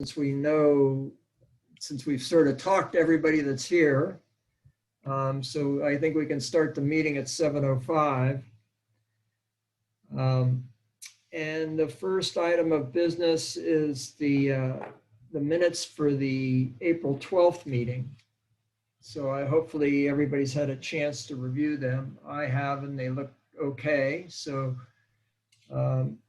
since we've sort of talked to everybody that's here. So I think we can start the meeting at 7:05. And the first item of business is the minutes for the April 12th meeting. So hopefully everybody's had a chance to review them. I have, and they look okay. So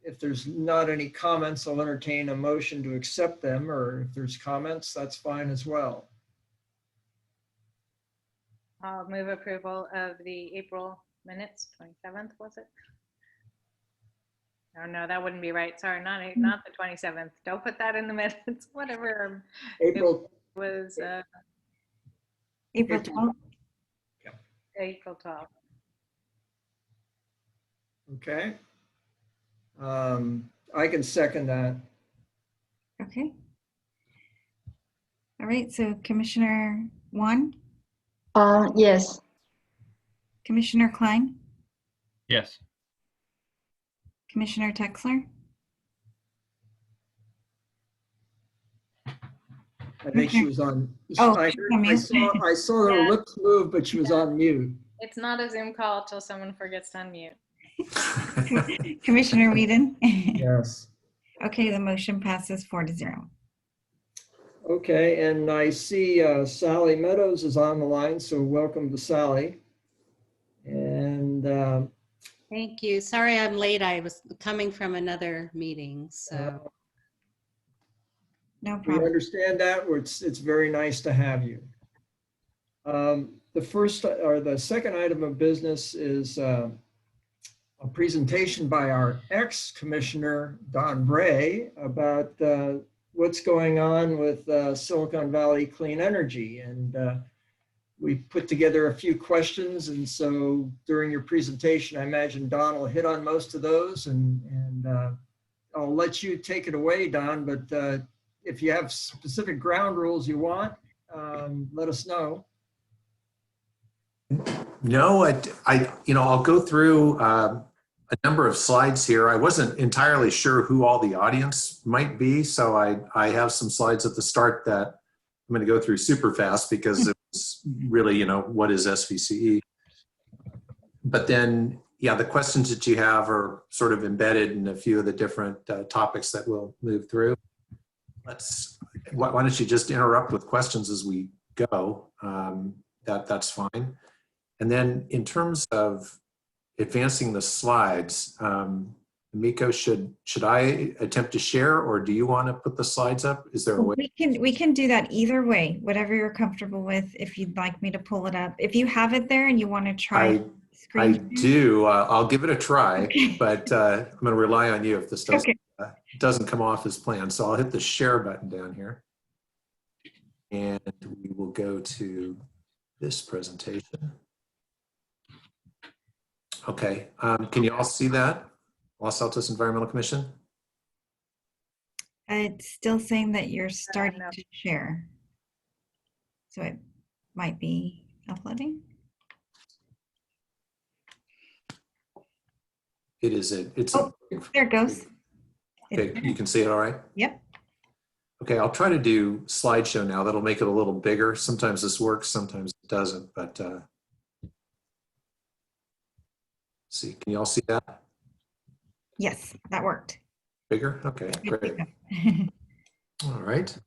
if there's not any comments, I'll entertain a motion to accept them, or if there's comments, that's fine as well. I'll move approval of the April minutes, 27th, was it? Oh, no, that wouldn't be right. Sorry, not the 27th. Don't put that in the minutes. Whatever. April It was April 12th. April 12th. Okay. I can second that. Okay. All right, so Commissioner Wan, Yes. Commissioner Klein, Yes. Commissioner Texler, I think she was on. Oh, I saw her Yeah. lips move, but she was on mute. It's not a Zoom call till someone forgets to unmute. Commissioner Whedon. Yes. Okay, the motion passes 4-0. Okay, and I see Sally Meadows is on the line, so welcome to Sally. And Thank you. Sorry I'm late. I was coming from another meeting, so. No we problem. understand that. It's very nice to have you. The second item of business is a presentation by our ex-commissioner, Don Bray, about what's going on with Silicon Valley Clean Energy. And we put together a few questions. And so during your presentation, I imagine Don will hit on most of those. And I'll let you take it away, Don. But if you have specific ground rules you want, let us know. No, I'll go through a number of slides here. I wasn't entirely sure who all the audience might be, so I have some slides at the start that I'm going to go through super fast because it's really, what is SVCE? But then, yeah, the questions that you have are sort of embedded in a few of the different topics that we'll move through. Why don't you just interrupt with questions as we go? That's fine. And then in terms of advancing the slides, Miko, should I attempt to share, or do you want to put the slides up? Is there a way? We can do that either way, whatever you're comfortable with. If you'd like me to pull it up, if you have it there and you want to try. I do. I'll give it a try, okay. But I'm going to rely on you if this doesn't come off as planned. So I'll hit the share button down here, and we will go to this presentation. Okay, can you all see that? Los Altos Environmental Commission? It's still saying that you're starting to share. So it might be uploading. It is. There it goes. Okay, you can see it all right? Yep. Okay, I'll try to do slideshow now. That'll make it a little bigger. Sometimes this works, sometimes it doesn't, but see, can you all see that? Yes, that worked. Bigger? Okay, great. All right.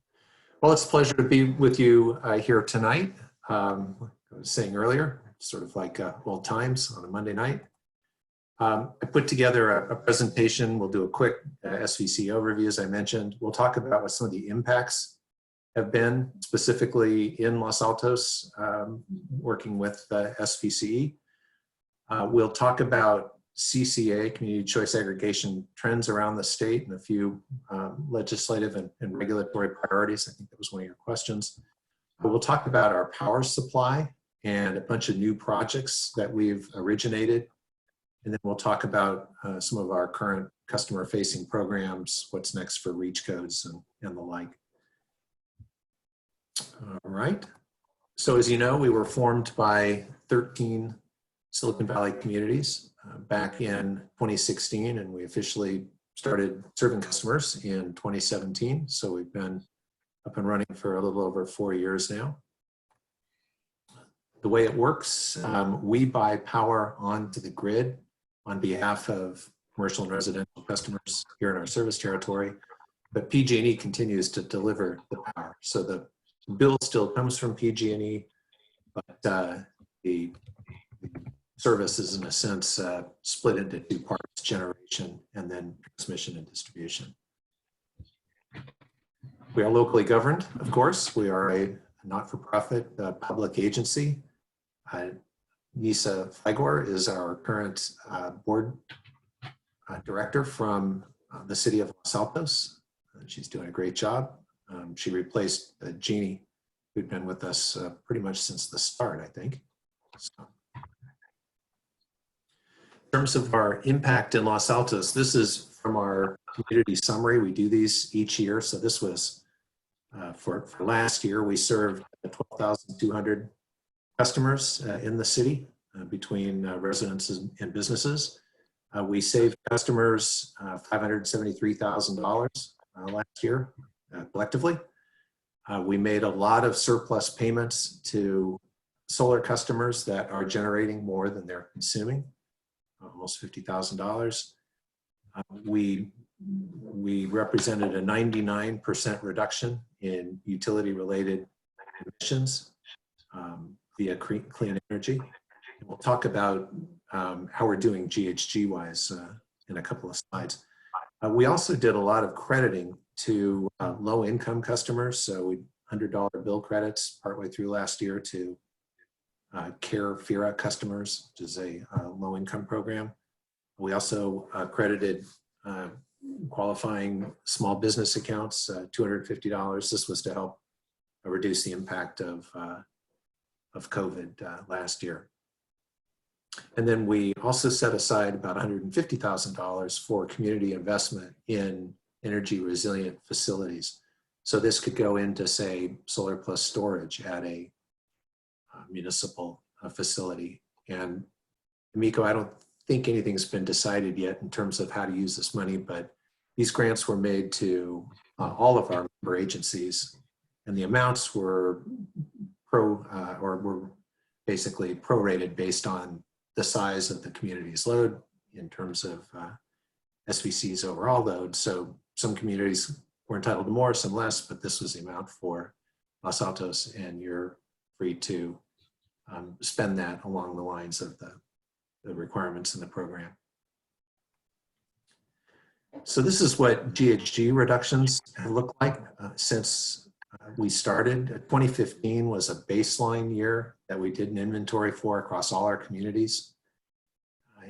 Well, it's a pleasure to be with you here tonight. I was saying earlier, sort of like old times on a Monday night. I put together a presentation. We'll do a quick SVC overview, as I mentioned. We'll talk about what some of the impacts have been, specifically in Los Altos, working with SVCE. We'll talk about CCA, community choice aggregation trends around the state, and a few legislative and regulatory priorities. I think that was one of your questions. But we'll talk about our power supply and a bunch of new projects that we've originated. And then we'll talk about some of our current customer-facing programs, what's next for REACH codes and the like. All right. So as you know, we were formed by 13 Silicon Valley communities back in 2016, and we officially started serving customers in 2017. So we've been up and running for a little over 4 years now. The way it works, we buy power onto the grid on behalf of commercial and residential customers here in our service territory, but PG&E continues to deliver the power. So the bill still comes from PG&E, but the service is in a sense split into two parts: generation and then transmission and distribution. We are locally governed, of course. We are a not-for-profit public agency. Nisa Figor is our current board director from the city of Los Altos. She's doing a great job. She replaced Jeannie, who'd been with us pretty much since the start, I think. So, in terms of our impact in Los Altos, this is from our community summary. We do these each year. So this was for last year. We served 12,200 customers in the city between residences and businesses. We saved customers $573,000 last year collectively. We made a lot of surplus payments to solar customers that are generating more than they're consuming, almost $50,000. We represented a 99% reduction in utility-related emissions via clean energy. And we'll talk about how we're doing GHG-wise in a couple of slides. We also did a lot of crediting to low-income customers. So we $100 bill credits partway through last year to CARE FIRA customers, which is a low-income program. We also credited qualifying small business accounts, $250. This was to help reduce the impact of COVID last year. And then we also set aside about $150,000 for community investment in energy resilient facilities. So this could go into, say, solar plus storage at a municipal facility. And Miko, I don't think anything's been decided yet in terms of how to use this money, but these grants were made to all of our member agencies, and the amounts were basically prorated based on the size of the community's load in terms of SVC's overall load. So some communities were entitled to more, some less, but this was the amount for Los Altos, and you're free to spend that along the lines of the requirements in the program. So this is what GHG reductions look like since we started. 2015 was a baseline year that we did an inventory for across all our communities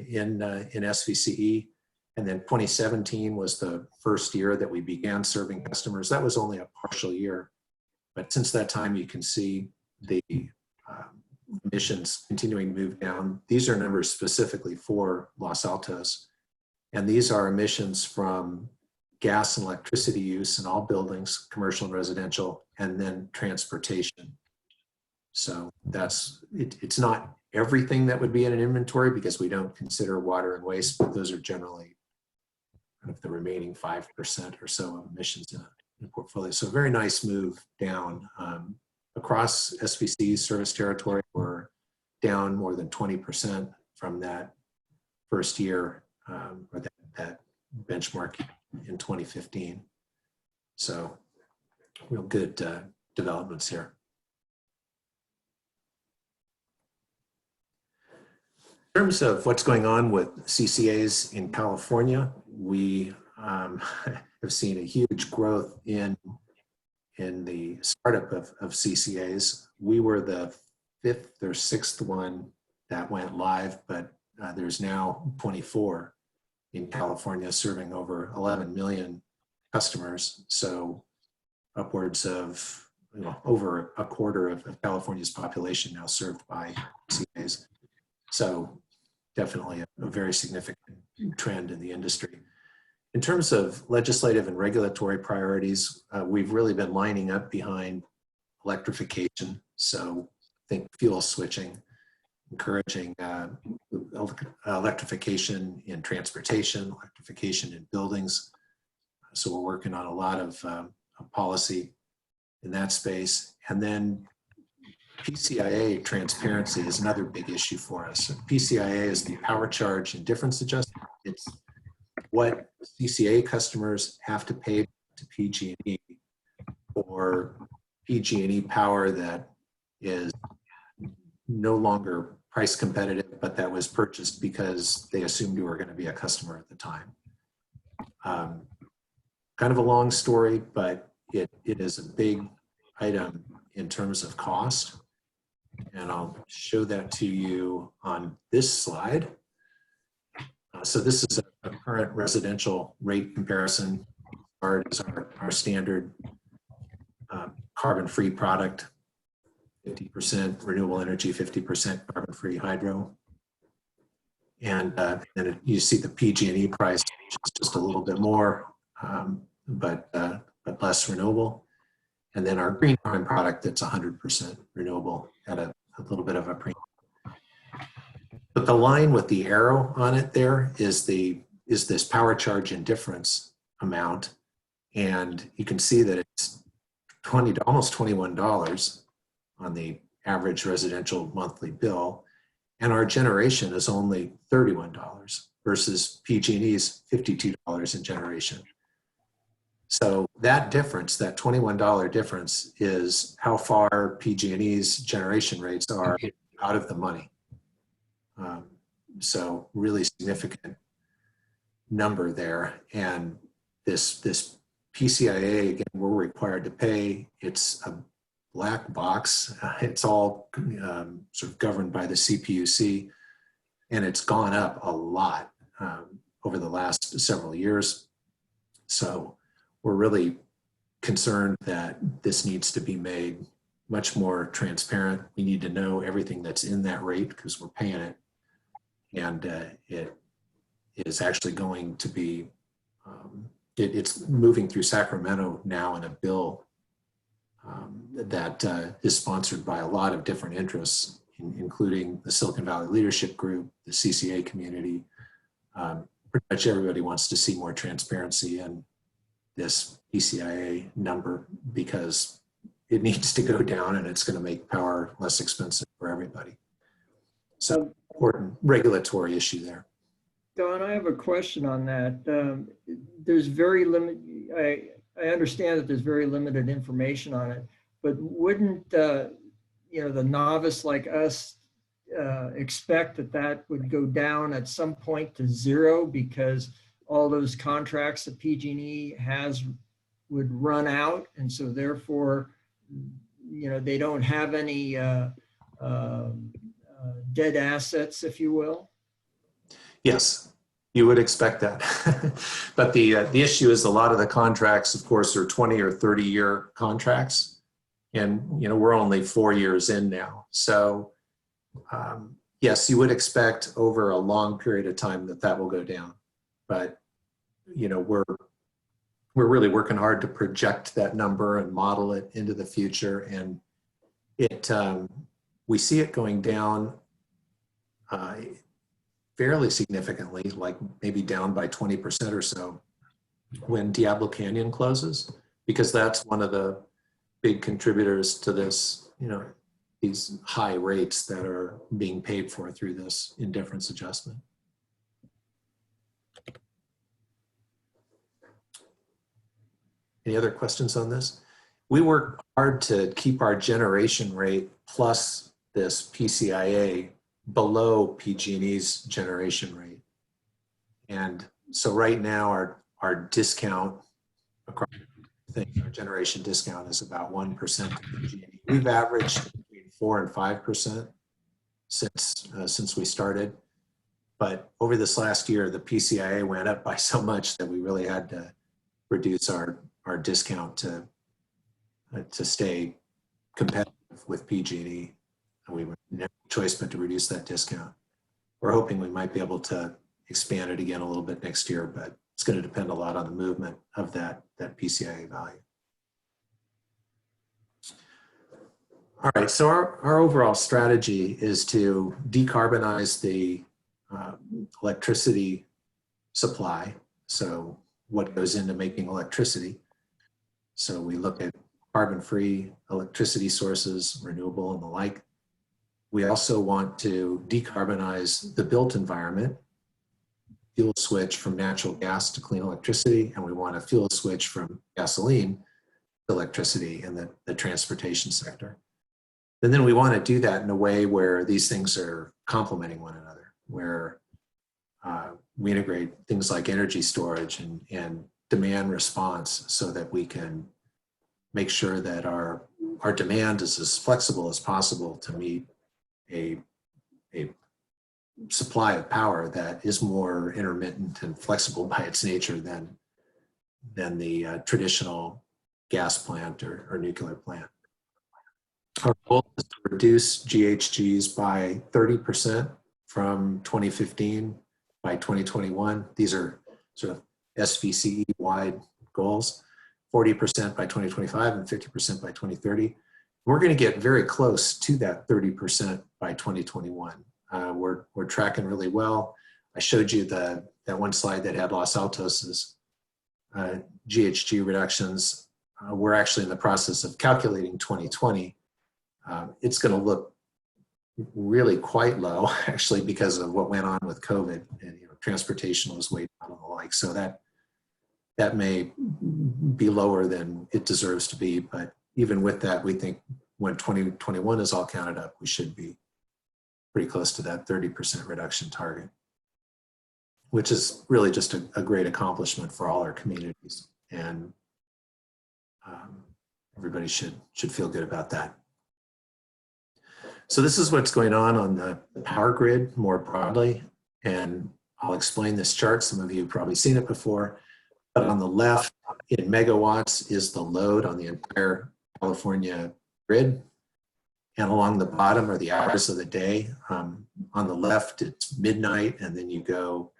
in SVCE. And then 2017 was the first year that we began serving customers. That was only a partial year. But since that time, you can see the emissions continuing to move down. These are numbers specifically for Los Altos. And these are emissions from gas and electricity use in all buildings, commercial and residential, and then transportation. So it's not everything that would be in an inventory because we don't consider water and waste, but those are generally kind of the remaining 5% or so of emissions in a portfolio. So a very nice move down. Across SVC's service territory, we're down more than 20% from that first year, or that benchmark in 2015. So real good developments here. In terms of what's going on with CCAs in California, we have seen a huge growth in the startup of CCAs. We were the 5th or 6th one that went live, but there's now 24 in California serving over 11 million customers. So upwards of over a quarter of California's population now served by CCAs. So definitely a very significant trend in the industry. In terms of legislative and regulatory priorities, we've really been lining up behind electrification. So think fuel switching, encouraging electrification in transportation, electrification in buildings. So we're working on a lot of policy in that space. And then PCIA transparency is another big issue for us. PCIA is the power charge and difference adjustment. It's what CCA customers have to pay to PG&E for PG&E power that is no longer price competitive, but that was purchased because they assumed you were going to be a customer at the time. Kind of a long story, but it is a big item in terms of cost. And I'll show that to you on this slide. So this is a current residential rate comparison. Is our standard carbon-free product, 50% renewable energy, 50% carbon-free hydro. And then you see the PG&E price, which is just a little bit more, but less renewable. And then our green carbon product that's 100% renewable at a little bit of a premium. But the line with the arrow on it there is this power charge and difference amount. And you can see that it's almost $21 on the average residential monthly bill. And our generation is only $31 versus PG&E's $52 in generation. So that difference, that $21 difference, is how far PG&E's generation rates are out of the money. So really significant number there. And this PCIA, again, we're required to pay. It's a black box. It's all sort of governed by the CPUC, and it's gone up a lot over the last several years. So we're really concerned that this needs to be made much more transparent. We need to know everything that's in that rate because we're paying it. And it is actually going to be, it's moving through Sacramento now in a bill that is sponsored by a lot of different interests, including the Silicon Valley Leadership Group, the CCA community. Pretty much everybody wants to see more transparency in this PCIA number because it needs to go down and it's going to make power less expensive for everybody. So important regulatory issue there. Don, I have a question on that. There's very limited, I understand that there's very limited information on it, but wouldn't, the novice like us expect that would go down at some point to zero because all those contracts that PG&E has would run out, and so therefore, they don't have any dead assets, if you will? Yes, you would expect that. But the issue is a lot of the contracts, of course, are 20 or 30-year contracts. And, we're only 4 years in now. So, yes, you would expect over a long period of time that will go down. But, we're really working hard to project that number and model it into the future. And we see it going down fairly significantly, like maybe down by 20% or so when Diablo Canyon closes, because that's one of the big contributors to this, these high rates that are being paid for through this indifference adjustment. Any other questions on this? We work hard to keep our generation rate plus this PCIA below PG&E's generation rate. And so right now our discount across our generation discount is about 1% of PG&E. We've averaged between 4 and 5% since we started. But over this last year, the PCIA went up by so much that we really had to reduce our discount to stay competitive with PG&E. And we had no choice but to reduce that discount. We're hoping we might be able to expand it again a little bit next year, but it's going to depend a lot on the movement of that PCIA value. All right, so our overall strategy is to decarbonize the electricity supply. So what goes into making electricity. So we look at carbon-free electricity sources, renewable and the like. We also want to decarbonize the built environment, fuel switch from natural gas to clean electricity, and we want to fuel switch from gasoline to electricity in the transportation sector. And then we want to do that in a way where these things are complementing one another, where we integrate things like energy storage and demand response so that we can make sure that our demand is as flexible as possible to meet a supply of power that is more intermittent and flexible by its nature than the traditional gas plant or nuclear plant. Our goal is to reduce GHGs by 30% from 2015 by 2021. These are sort of SVCE-wide goals, 40% by 2025 and 50% by 2030. We're going to get very close to that 30% by 2021. We're tracking really well. I showed you that one slide that had Los Altos's GHG reductions. We're actually in the process of calculating 2020. It's going to look really quite low, actually, because of what went on with COVID, and transportation was way down and the like. So that may be lower than it deserves to be, but even with that, we think when 2021 is all counted up, we should be pretty close to that 30% reduction target, which is really just a great accomplishment for all our communities, and everybody should feel good about that. So this is what's going on the power grid more broadly, and I'll explain this chart. Some of you have probably seen it before, but on the left in megawatts is the load on the entire California grid, and along the bottom are the hours of the day. On the left, it's midnight, and then you go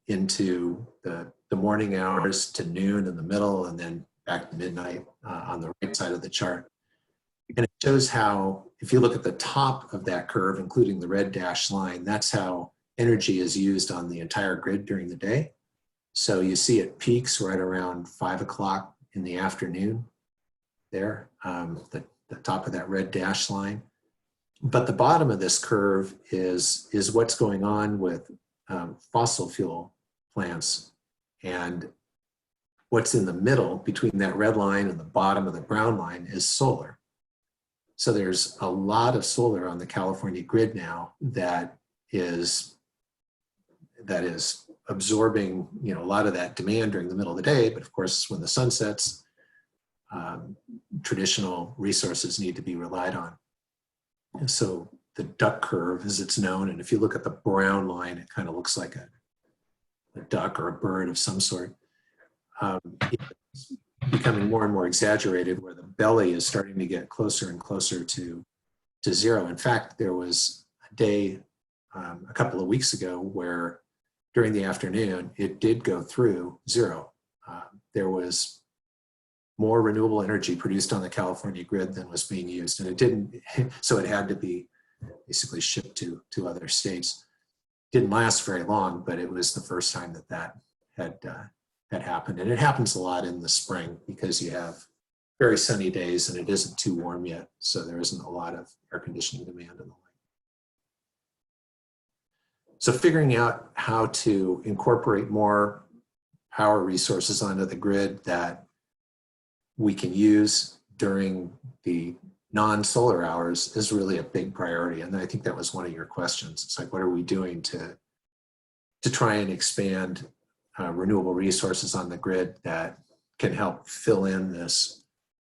into the morning hours to noon in the middle, and then back to midnight on the right side of the chart. And it shows how, if you look at the top of that curve, including the red dashed line, that's how energy is used on the entire grid during the day. So you see it peaks right around 5 o'clock in the afternoon there, the top of that red dashed line. But the bottom of this curve is what's going on with fossil fuel plants. And what's in the middle between that red line and the bottom of the brown line is solar. So there's a lot of solar on the California grid now that is absorbing, a lot of that demand during the middle of the day. But of course, when the sun sets, traditional resources need to be relied on. And so the duck curve, as it's known, and if you look at the brown line, it kind of looks like a duck or a bird of some sort. It's becoming more and more exaggerated, where the belly is starting to get closer and closer to zero. In fact, there was a day a couple of weeks ago where during the afternoon, it did go through zero. There was more renewable energy produced on the California grid than was being used, and it didn't, so it had to be basically shipped to other states. Didn't last very long, but it was the first time that had happened. And it happens a lot in the spring because you have very sunny days and it isn't too warm yet, so there isn't a lot of air conditioning demand and the like. So figuring out how to incorporate more power resources onto the grid that we can use during the non-solar hours is really a big priority. And I think that was one of your questions. It's like, what are we doing to try and expand renewable resources on the grid that can help fill in this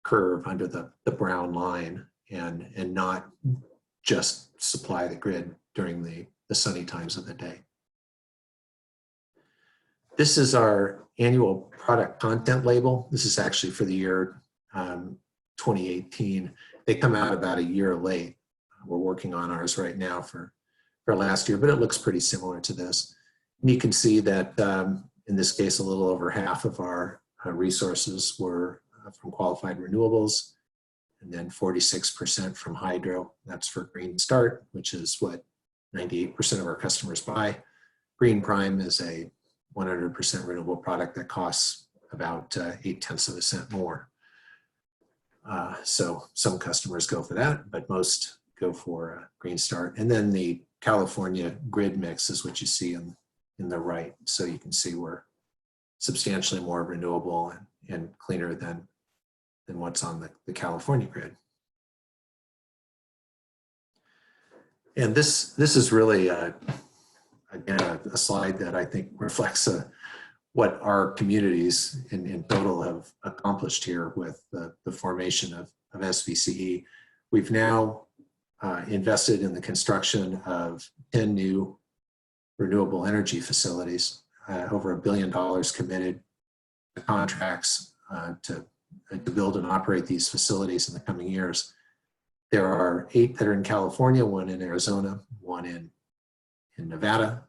curve under the brown line and not just supply the grid during the sunny times of the day. This is our annual product content label. This is actually for the year 2018. They come out about a year late. We're working on ours right now for last year, but it looks pretty similar to this. And you can see that in this case, a little over half of our resources were from qualified renewables, and then 46% from hydro. That's for Green Start, which is what 98% of our customers buy. Green Prime is a 100% renewable product that costs about 0.8 cents more. So some customers go for that, but most go for Green Start. And then the California grid mix is what you see in the right. So you can see we're substantially more renewable and cleaner than what's on the California grid. And this is really, again, a slide that I think reflects what our communities in total have accomplished here with the formation of SVCE. We've now invested in the construction of 10 new renewable energy facilities, over $1 billion committed to contracts to build and operate these facilities in the coming years. There are 8 that are in California, 1 in Arizona, 1 in Nevada.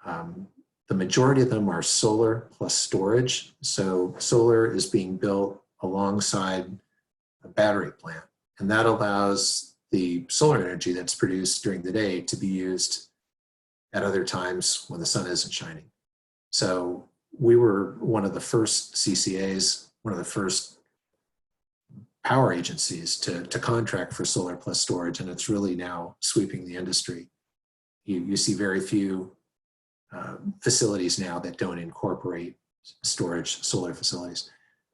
The majority of them are solar plus storage. So solar is being built alongside a battery plant, and that allows the solar energy that's produced during the day to be used at other times when the sun isn't shining. So we were one of the first CCAs, one of the first power agencies to contract for solar plus storage, and it's really now sweeping the industry. You see very few facilities now that don't incorporate storage solar facilities.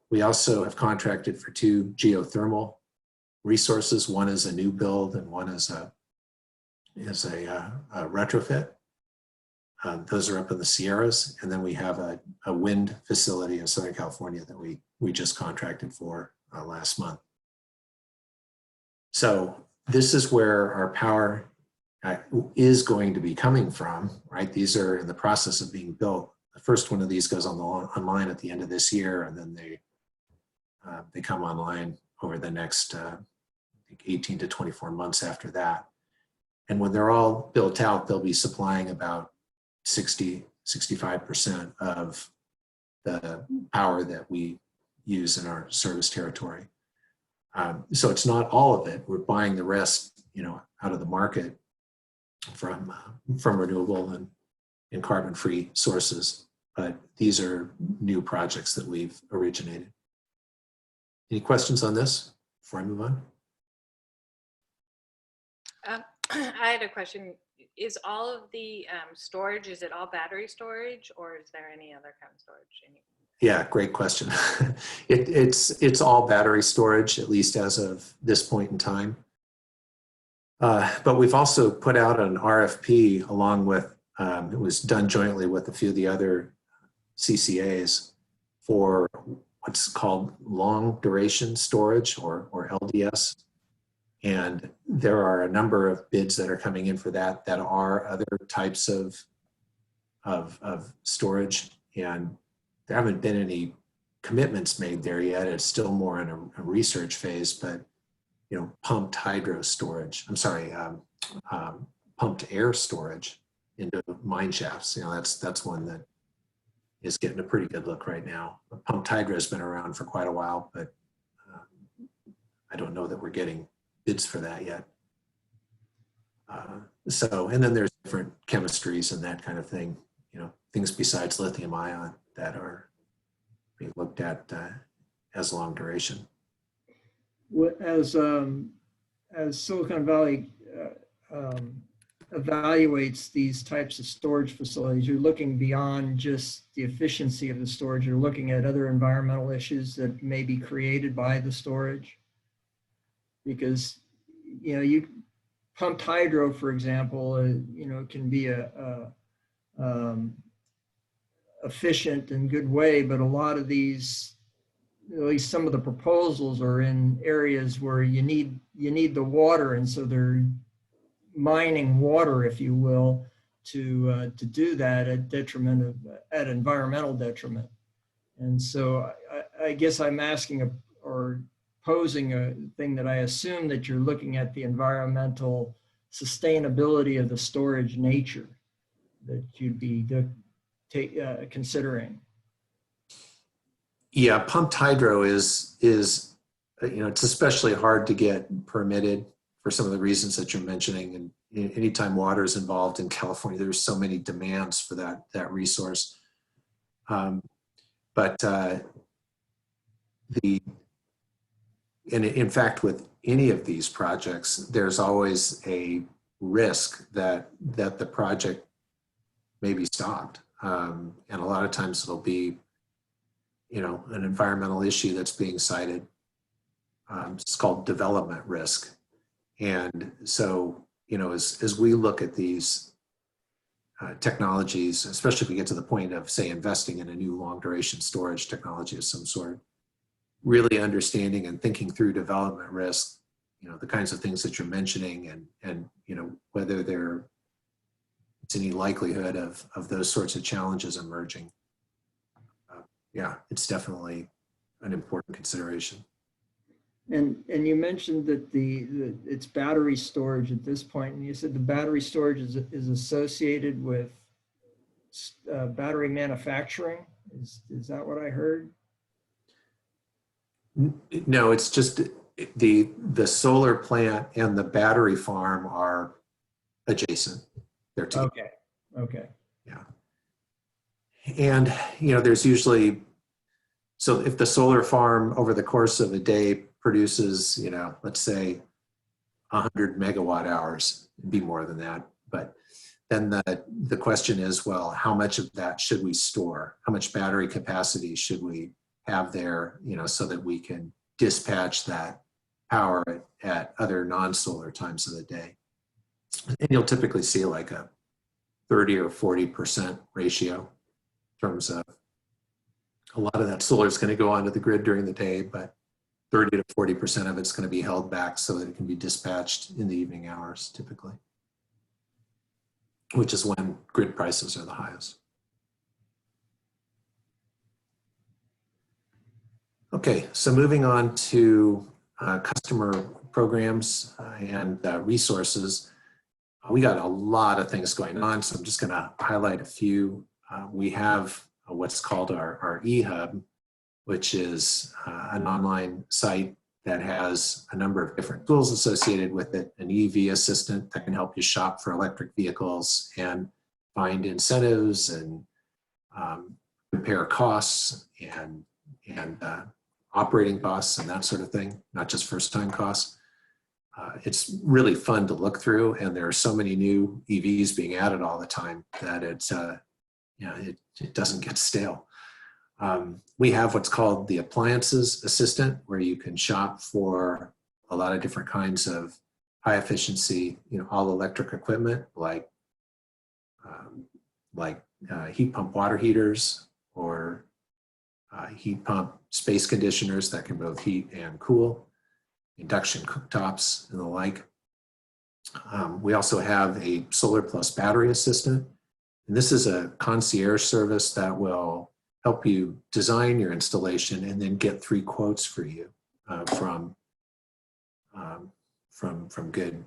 We also have contracted for 2 geothermal resources. One is a new build and one is a retrofit. Those are up in the Sierras. And then we have a wind facility in Southern California that we just contracted for last month. So this is where our power is going to be coming from, right? These are in the process of being built. The first one of these goes online at the end of this year, and then they come online over the next 18 to 24 months after that. And when they're all built out, they'll be supplying about 65% of the power that we use in our service territory. So it's not all of it. We're buying the rest, out of the market from renewable and carbon-free sources. But these are new projects that we've originated. Any questions on this before I move on? I had a question. Is all of the storage, is it all battery storage, or is there any other kind of storage? Yeah, great question. It's all battery storage, at least as of this point in time. But we've also put out an RFP along with, it was done jointly with a few of the other CCAs for what's called long duration storage or LDS. And there are a number of bids that are coming in for that are other types of storage. And there haven't been any commitments made there yet. It's still more in a research phase, but pumped hydro storage, pumped air storage into mine shafts. That's one that is getting a pretty good look right now. Pumped hydro has been around for quite a while, but I don't know that we're getting bids for that yet. And then there's different chemistries and that kind of thing, things besides lithium ion that are being looked at as long duration. As Silicon Valley evaluates these types of storage facilities, you're looking beyond just the efficiency of the storage. You're looking at other environmental issues that may be created by the storage. Because, you pumped hydro, for example, can be a efficient and good way, but a lot of these, at least some of the proposals are in areas where you need the water, and so they're mining water, if you will, to do that at environmental detriment. And so I guess I'm asking or posing a thing that I assume that you're looking at the environmental sustainability of the storage nature that you'd be considering. Yeah, pumped hydro is it's especially hard to get permitted for some of the reasons that you're mentioning. And anytime water is involved in California, there's so many demands for that resource. and in fact, with any of these projects, there's always a risk that the project may be stopped. And a lot of times it'll be, you know, an environmental issue that's being cited. It's called development risk. And so, you know, as we look at these technologies, especially if we get to the point of, say, investing in a new long duration storage technology of some sort, really understanding and thinking through development risk, you know, the kinds of things that you're mentioning, and you know, whether there's any likelihood of those sorts of challenges emerging. Yeah, it's definitely an important consideration. And you mentioned that it's battery storage at this point, and you said the battery storage is associated with battery manufacturing. Is that what I heard? No, it's just the solar plant and the battery farm are adjacent. They're together. Okay. Okay. Yeah. And, you know, there's usually, so if the solar farm over the course of a day produces, you know, let's say 100 megawatt hours, it'd be more than that. But then the question is, well, how much of that should we store? How much battery capacity should we have there, you know, so that we can dispatch that power at other non-solar times of the day? And you'll typically see like a 30 or 40% ratio in terms of a lot of that solar is going to go onto the grid during the day, but 30 to 40% of it's going to be held back so that it can be dispatched in the evening hours typically, which is when grid prices are the highest. Okay, so moving on to customer programs and resources. We got a lot of things going on, so I'm just going to highlight a few. We have what's called our eHub, which is an online site that has a number of different tools associated with it. An EV assistant that can help you shop for electric vehicles and find incentives and compare costs and operating costs and that sort of thing, not just first-time costs. It's really fun to look through, and there are so many new EVs being added all the time that it's it doesn't get stale. We have what's called the Appliances Assistant, where you can shop for a lot of different kinds of high efficiency, you know, all electric equipment like heat pump water heaters or heat pump space conditioners that can both heat and cool, induction cooktops and the like. We also have a Solar Plus Battery Assistant, and this is a concierge service that will help you design your installation and then get 3 quotes for you from good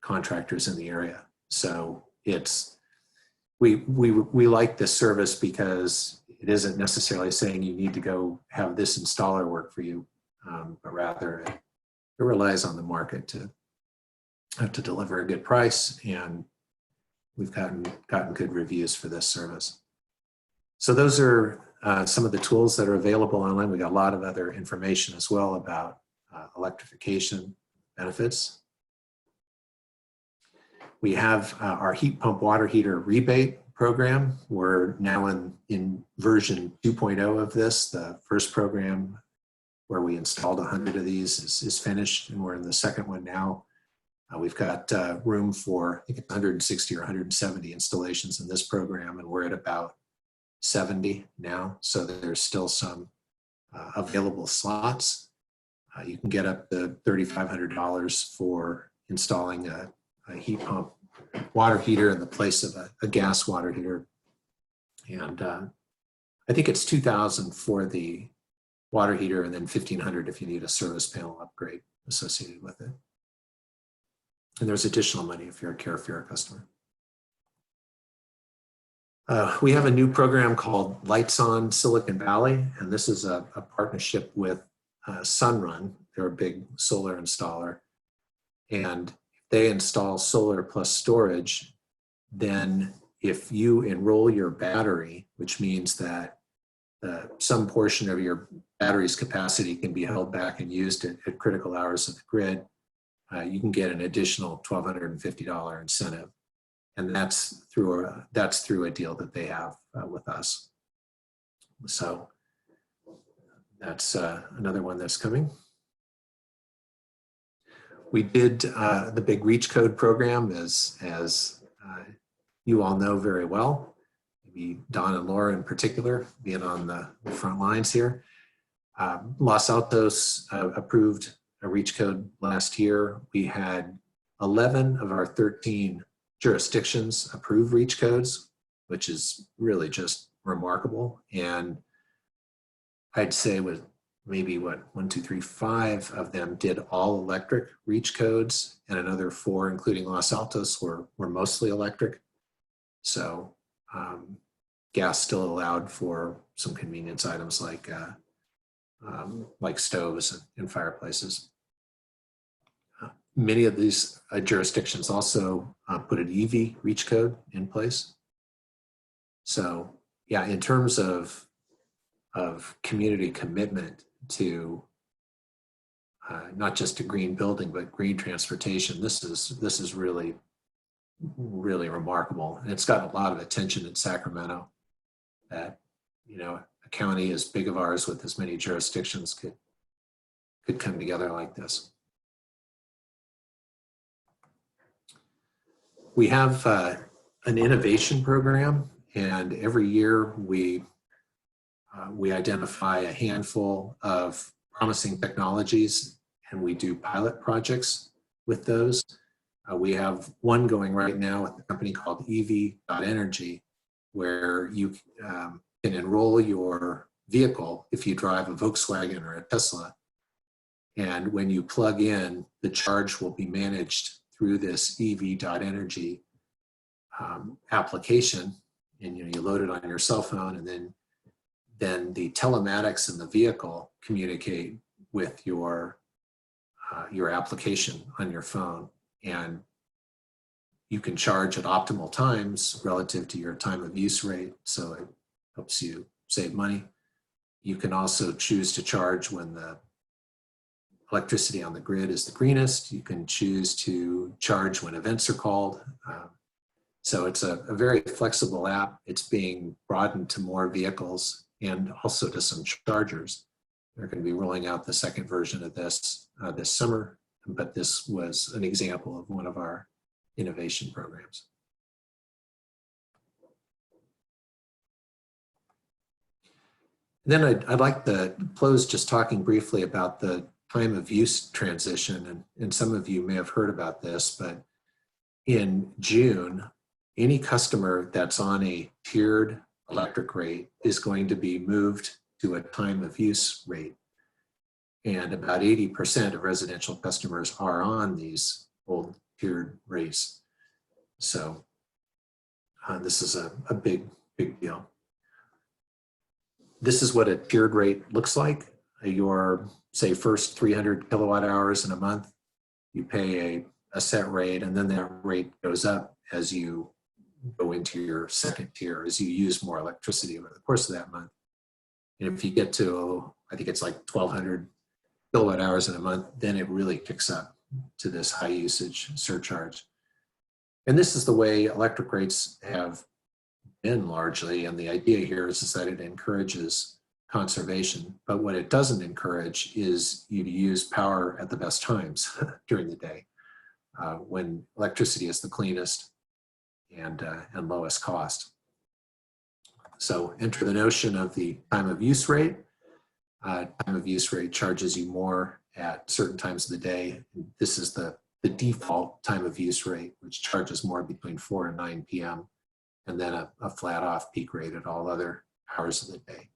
contractors in the area. So it's we like this service because it isn't necessarily saying you need to go have this installer work for you, but rather it relies on the market to deliver a good price, and we've gotten good reviews for this service. So those are some of the tools that are available online. We got a lot of other information as well about electrification benefits. We have our heat pump water heater rebate program. We're now in version 2.0 of this. The first program where we installed 100 of these is finished, and we're in the second one now. We've got room for, I think it's 160 or 170 installations in this program, and we're at about 70 now. So there's still some available slots. You can get up to $3,500 for installing a heat pump water heater in the place of a gas water heater. And I think it's $2,000 for the water heater and then $1,500 if you need a service panel upgrade associated with it. And there's additional money if you're a Carefera customer. We have a new program called Lights On Silicon Valley, and this is a partnership with Sunrun. They're a big solar installer, and they install solar plus storage. Then if you enroll your battery, which means that some portion of your battery's capacity can be held back and used at critical hours of the grid, you can get an additional $1,250 incentive. And that's through a deal that they have with us. So that's another one that's coming. We did the big Reach Code program, as you all know very well. Maybe Don and Laura in particular, being on the front lines here. Los Altos approved a Reach Code last year. We had 11 of our 13 jurisdictions approve Reach Codes, which is really just remarkable. And I'd say with maybe 5 of them did all electric Reach Codes, and another 4, including Los Altos, were mostly electric. So gas still allowed for some convenience items like stoves and fireplaces. Many of these jurisdictions also put an EV Reach Code in place. So yeah, in terms of community commitment to not just to green building, but green transportation, this is really, really remarkable. And it's gotten a lot of attention in Sacramento that, you know, a county as big of ours with as many jurisdictions could come together like this. We have an innovation program, and every year we identify a handful of promising technologies, and we do pilot projects with those. We have one going right now with a company called EV.Energy, where you can enroll your vehicle if you drive a Volkswagen or a Tesla. And when you plug in, the charge will be managed through this EV.Energy application. And you load it on your cell phone, and then the telematics in the vehicle communicate with your application on your phone, and you can charge at optimal times relative to your time of use rate, so it helps you save money. You can also choose to charge when the electricity on the grid is the greenest. You can choose to charge when events are called. So it's a very flexible app. It's being broadened to more vehicles and also to some chargers. They're going to be rolling out the second version of this this summer, but this was an example of one of our innovation programs. Then I'd like to close just talking briefly about the time of use transition, and some of you may have heard about this, but in June, any customer that's on a tiered electric rate is going to be moved to a time of use rate. And about 80% of residential customers are on these old tiered rates. So this is a big deal. This is what a tiered rate looks like. Your, say, first 300 kilowatt hours in a month, you pay a set rate, and then that rate goes up as you go into your second tier, as you use more electricity over the course of that month. And if you get to, I think it's like 1,200 kilowatt hours in a month, then it really kicks up to this high usage surcharge. And this is the way electric rates have been largely, and the idea here is that it encourages conservation, but what it doesn't encourage is you to use power at the best times during the day, when electricity is the cleanest and lowest cost. So enter the notion of the time of use rate. Time of use rate charges you more at certain times of the day. This is the default time of use rate, which charges more between 4 and 9 p.m. and then a flat off peak rate at all other hours of the day.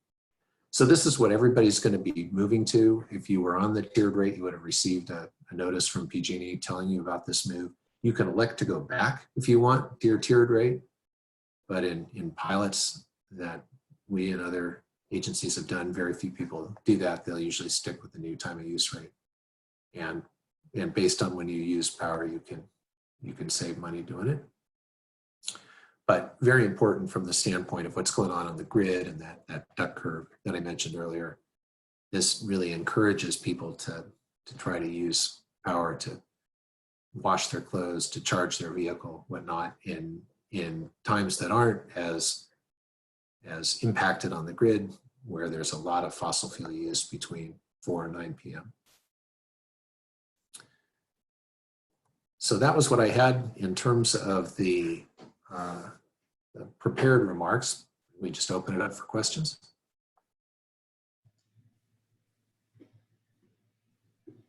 So this is what everybody's going to be moving to. If you were on the tiered rate, you would have received a notice from PG&E telling you about this move. You can elect to go back if you want to your tiered rate, but in pilots that we and other agencies have done, very few people do that. They'll usually stick with the new time of use rate. And based on when you use power, you can save money doing it. but very important from the standpoint of what's going on the grid, and that duck curve that I mentioned earlier. This really encourages people to try to use power to wash their clothes, to charge their vehicle, whatnot, in times that aren't as impacted on the grid, where there's a lot of fossil fuel use between 4 and 9 p.m. So that was what I had in terms of the prepared remarks. We just open it up for questions.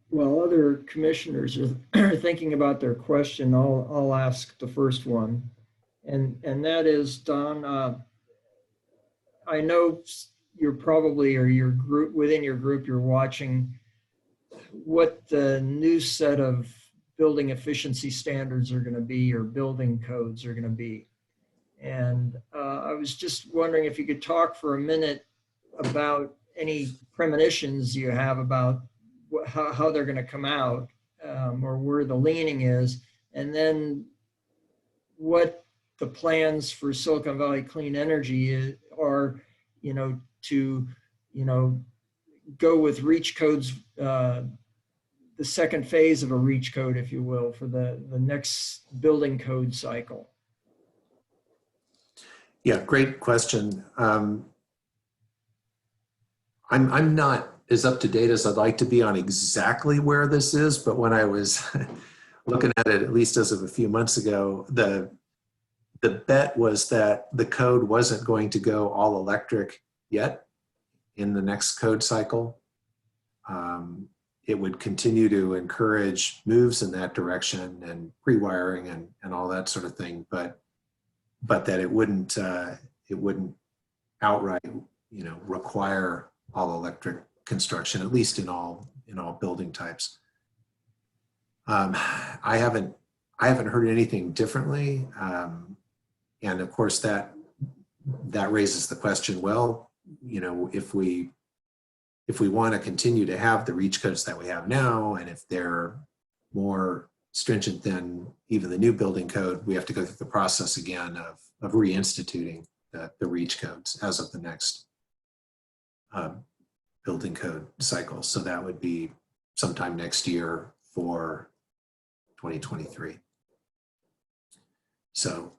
While other commissioners are thinking about their question, I'll ask the first one. And that is, Don, I know you're probably, or your group, within your group, you're watching what the new set of building efficiency standards are going to be, or building codes are going to be. And I was just wondering if you could talk for a minute about any premonitions you have about how they're going to come out, or where the leaning is, and then what the plans for Silicon Valley Clean Energy are, to, go with REACH codes, the second phase of a REACH code, if you will, for the next building code cycle. Yeah, great question. I'm not as up to date as I'd like to be on exactly where this is, but when I was looking at it, at least as of a few months ago, the bet was that the code wasn't going to go all electric yet in the next code cycle. It would continue to encourage moves in that direction and pre-wiring and all that sort of thing, but that it wouldn't outright, require all electric construction, at least in all building types. I haven't heard anything differently, and of course that raises the question. Well, if we want to continue to have the REACH codes that we have now, and if they're more stringent than even the new building code, we have to go through the process again of reinstituting the REACH codes as of the next building code cycle. So that would be sometime next year for 2023. So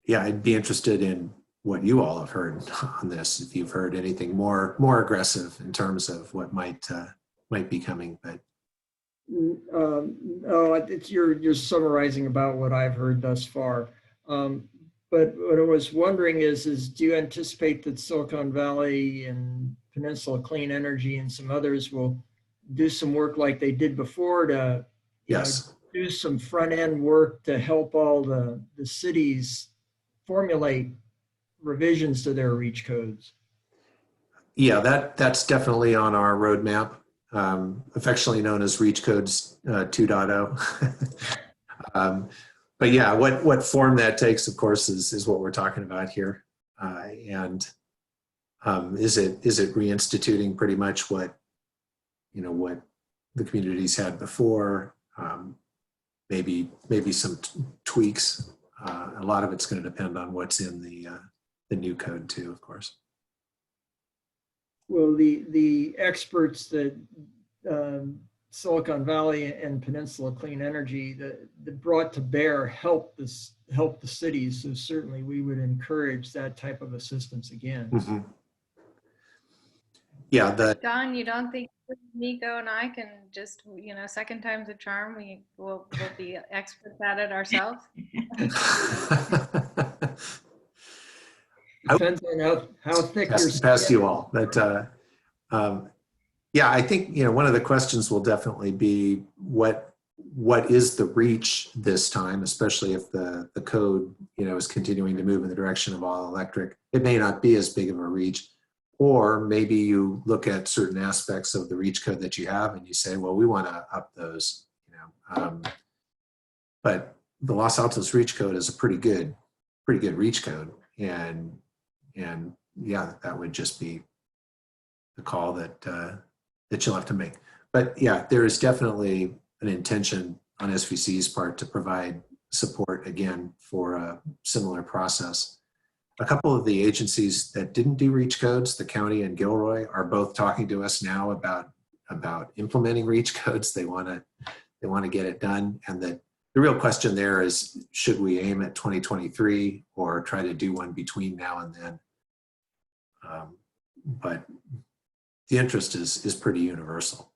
yeah, I'd be interested in what you all have heard on this, if you've heard anything more aggressive in terms of what might be coming. But no, you're summarizing about what I've heard thus far. But what I was wondering is do you anticipate that Silicon Valley and Peninsula Clean Energy and some others will do some work like they did before to yes, do some front end work to help all the cities formulate revisions to their REACH codes? Yeah, that's definitely on our roadmap, affectionately known as REACH Codes 2.0. But yeah, what form that takes, of course, is what we're talking about here. And is it reinstituting pretty much what the communities had before? Maybe some tweaks. A lot of it's going to depend on what's in the new code too, of course. Well, the experts that Silicon Valley and Peninsula Clean Energy that brought to bear help the cities. So certainly we would encourage that type of assistance again. Mm-hmm. Yeah. Don, you don't think Nico and I can just, second time's a charm? We'll be experts at it ourselves. Depends on how thick your skin. Past you all, but yeah, I think one of the questions will definitely be what is the REACH this time, especially if the code is continuing to move in the direction of all electric. It may not be as big of a REACH, or maybe you look at certain aspects of the REACH code that you have and you say, well, we want to up those. But the Los Altos REACH code is a pretty good REACH code, and yeah, that would just be the call that you'll have to make. But yeah, there is definitely an intention on SVC's part to provide support again for a similar process. A couple of the agencies that didn't do reach codes, the county and Gilroy, are both talking to us now about implementing reach codes. They want to get it done, and the real question there is, should we aim at 2023 or try to do one between now and then? But the interest is pretty universal.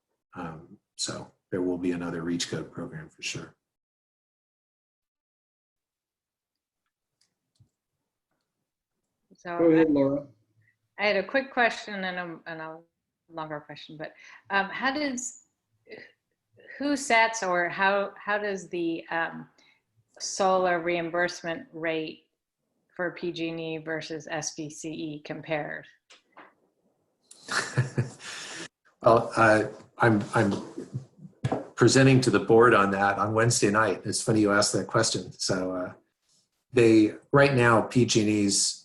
So there will be another reach code program for sure. So Go ahead, Laura. I had a quick question and a longer question, but who sets, or how does the solar reimbursement rate for PG&E versus SVCE compare? Well, I'm presenting to the board on that on Wednesday night. It's funny you asked that question. So right now, PG&E's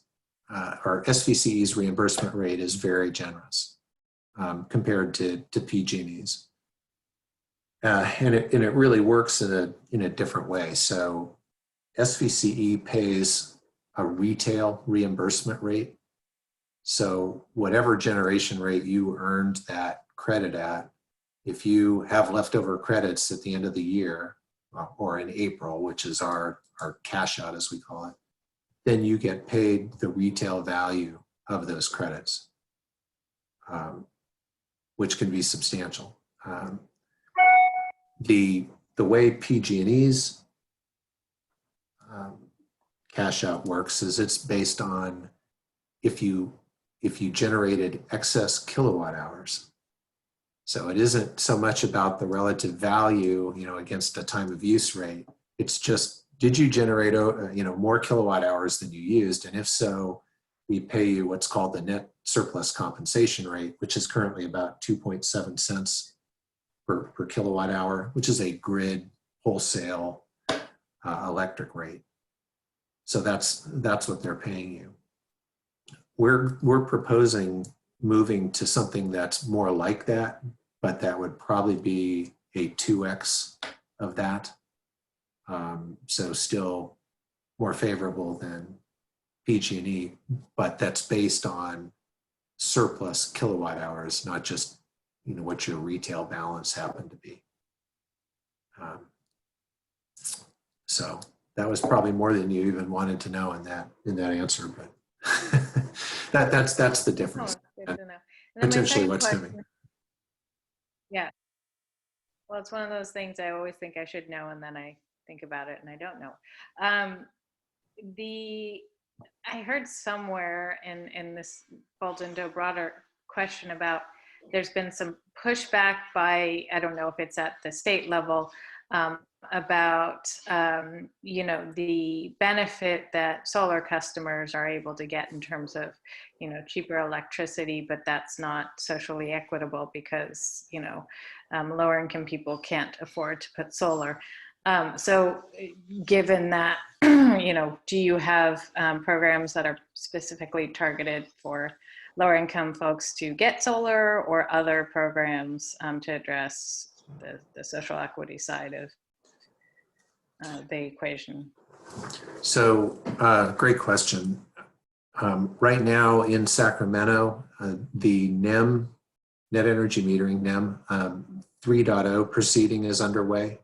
or SVCE's reimbursement rate is very generous compared to PG&E's. And it really works in a different way. So SVCE pays a retail reimbursement rate. So whatever generation rate you earned that credit at, if you have leftover credits at the end of the year or in April, which is our cash out as we call it, then you get paid the retail value of those credits, which can be substantial. The way PG&E's cash out works is it's based on if you generated excess kilowatt hours. So it isn't so much about the relative value, against a time of use rate. It's just, did you generate, more kilowatt hours than you used? And if so, we pay you what's called the net surplus compensation rate, which is currently about 2.7 cents per kilowatt hour, which is a grid wholesale electric rate. So that's what they're paying you. We're proposing moving to something that's more like that, but that would probably be a 2x of that. So still more favorable than PG&E, but that's based on surplus kilowatt hours, not just what your retail balance happened to be. So that was probably more than you even wanted to know in that answer, but that's the difference. Oh, good to know. And then my Potentially second what's question- coming. Yeah. Well, it's one of those things I always think I should know, and then I think about it and I don't know. I heard somewhere, and this falls into a broader question about, there's been some pushback by, I don't know if it's at the state level, about the benefit that solar customers are able to get in terms of cheaper electricity, but that's not socially equitable because lower income people can't afford to put solar. So given that, do you have programs that are specifically targeted for lower income folks to get solar, or other programs to address the social equity side of the equation? So great question. Right now in Sacramento, the NEM, Net Energy Metering, NEM 3.0 proceeding is underway.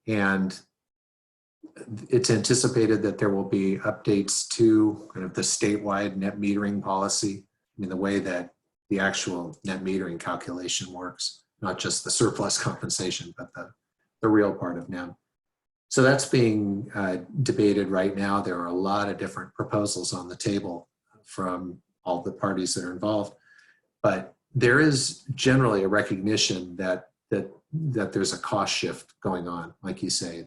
And it's anticipated that there will be updates to kind of the statewide net metering policy. I mean, the way that the actual net metering calculation works, not just the surplus compensation, but the real part of NEM. So that's being debated right now. There are a lot of different proposals on the table from all the parties that are involved, but there is generally a recognition that there's a cost shift going on, like you say,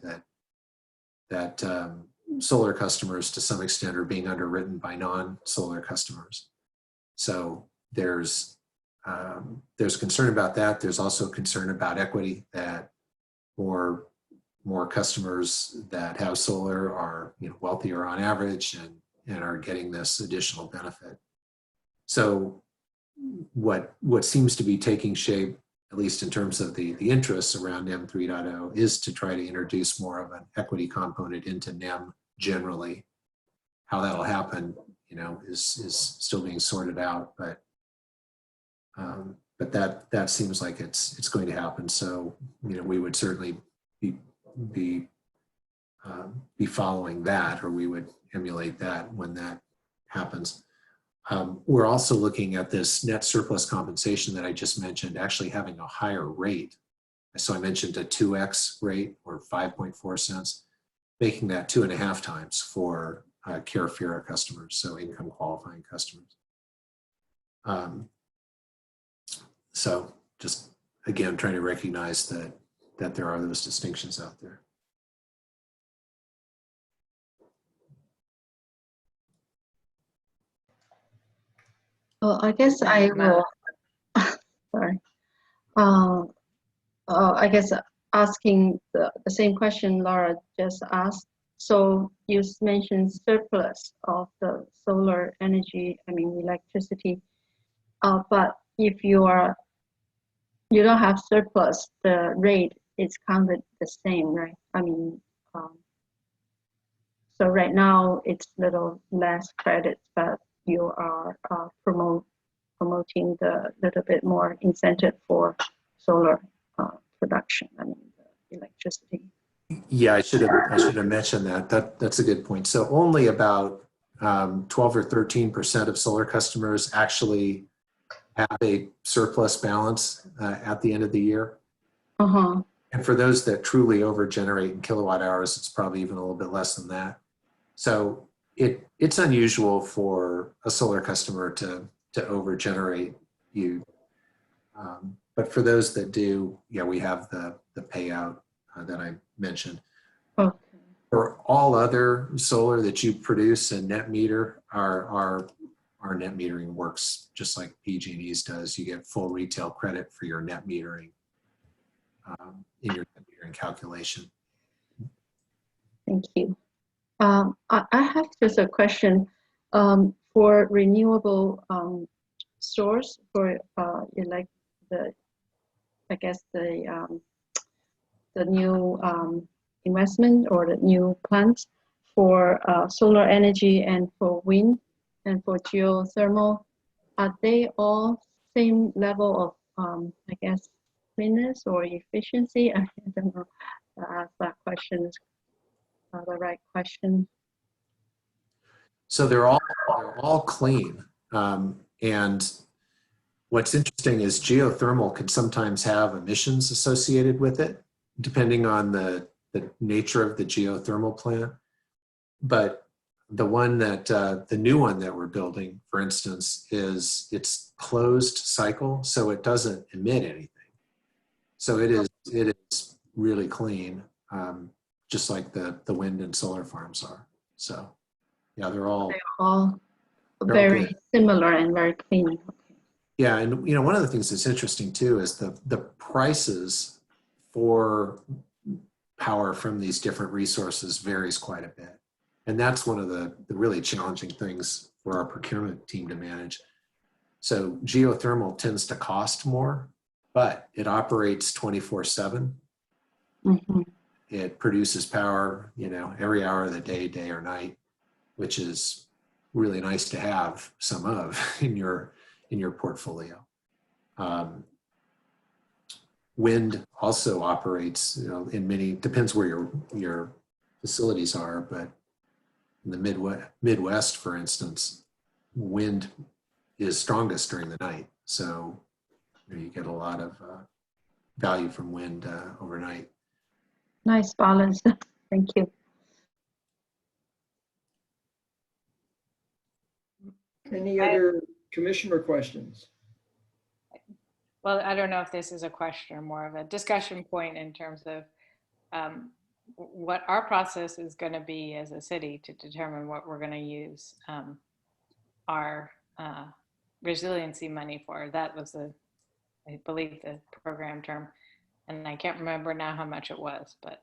that solar customers to some extent are being underwritten by non-solar customers. So there's concern about that. There's also concern about equity, that more customers that have solar are wealthier on average and are getting this additional benefit. So what seems to be taking shape at least in terms of the interests around NEM 3.0, is to try to introduce more of an equity component into NEM generally. How that'll happen, you know, is still being sorted out, but that seems like it's going to happen. So, you know, we would certainly be following that, or we would emulate that when that happens. We're also looking at this net surplus compensation that I just mentioned, actually having a higher rate. So I mentioned a 2x rate, or 5.4 cents, making that 2.5 times for CARE-FIRA customers, so income qualifying customers. So just, again, trying to recognize that there are those distinctions out there. Well, I guess I will, sorry. I guess asking the same question Laura just asked. So you mentioned surplus of the solar energy, I mean electricity, but if you don't have surplus, the rate is counted the same, right? I mean, so right now it's little less credits, but you are promoting the little bit more incentive for solar production, I mean, the electricity. Yeah, I should have mentioned that. That's a good point. So only about 12 or 13% of solar customers actually have a surplus balance at the end of the year. Uh-huh. And for those that truly over-generate in kilowatt hours, it's probably even a little bit less than that. So it's unusual for a solar customer to over-generate you. But for those that do, yeah, we have the payout that I mentioned. Okay. For all other solar that you produce and net meter, our net metering works just like PG&E's does. You get full retail credit for your net metering in your net metering calculation. Thank you. I have just a question for renewable source for like I guess the new investment or the new plants for solar energy and for wind and for geothermal. Are they all same level of I guess cleanness or efficiency? I don't know. That question is the right question. So they're all clean. And what's interesting is geothermal can sometimes have emissions associated with it, depending on the nature of the geothermal plant. But the one that, the new one that we're building, for instance, it's closed cycle, so it doesn't emit anything. So it is really clean, just like the wind and solar farms are. So yeah, they're all very good. similar and very clean. Okay. Yeah, and you know, one of the things that's interesting too is the prices for power from these different resources varies quite a bit. And that's one of the really challenging things for our procurement team to manage. So geothermal tends to cost more, but it operates 24/7. Mm-hmm. It produces power, you know, every hour of the day, day or night, which is really nice to have some of in your portfolio. Wind also operates, you know, in many, depends where your facilities are, but in the Midwest, for instance, wind is strongest during the night. So you get a lot of value from wind overnight. Nice balance. Thank you. Any other commissioner questions? Well, I don't know if this is a question or more of a discussion point in terms of what our process is going to be as a city to determine what we're going to use our resiliency money for. That was I believe the program term, and I can't remember now how much it was, but.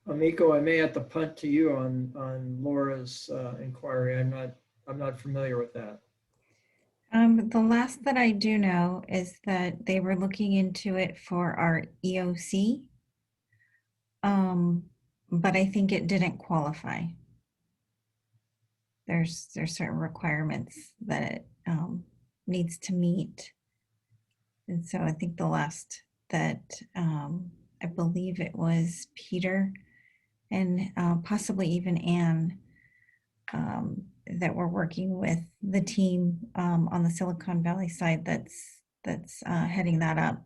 Miko, I may have to punt to you on Laura's inquiry. I'm not familiar with that. The last that I do know is that they were looking into it for our EOC, but I think it didn't qualify. There's certain requirements that it needs to meet. And so I think the last that I believe it was Peter and possibly even Anne that we're working with the team on the Silicon Valley side that's heading that up.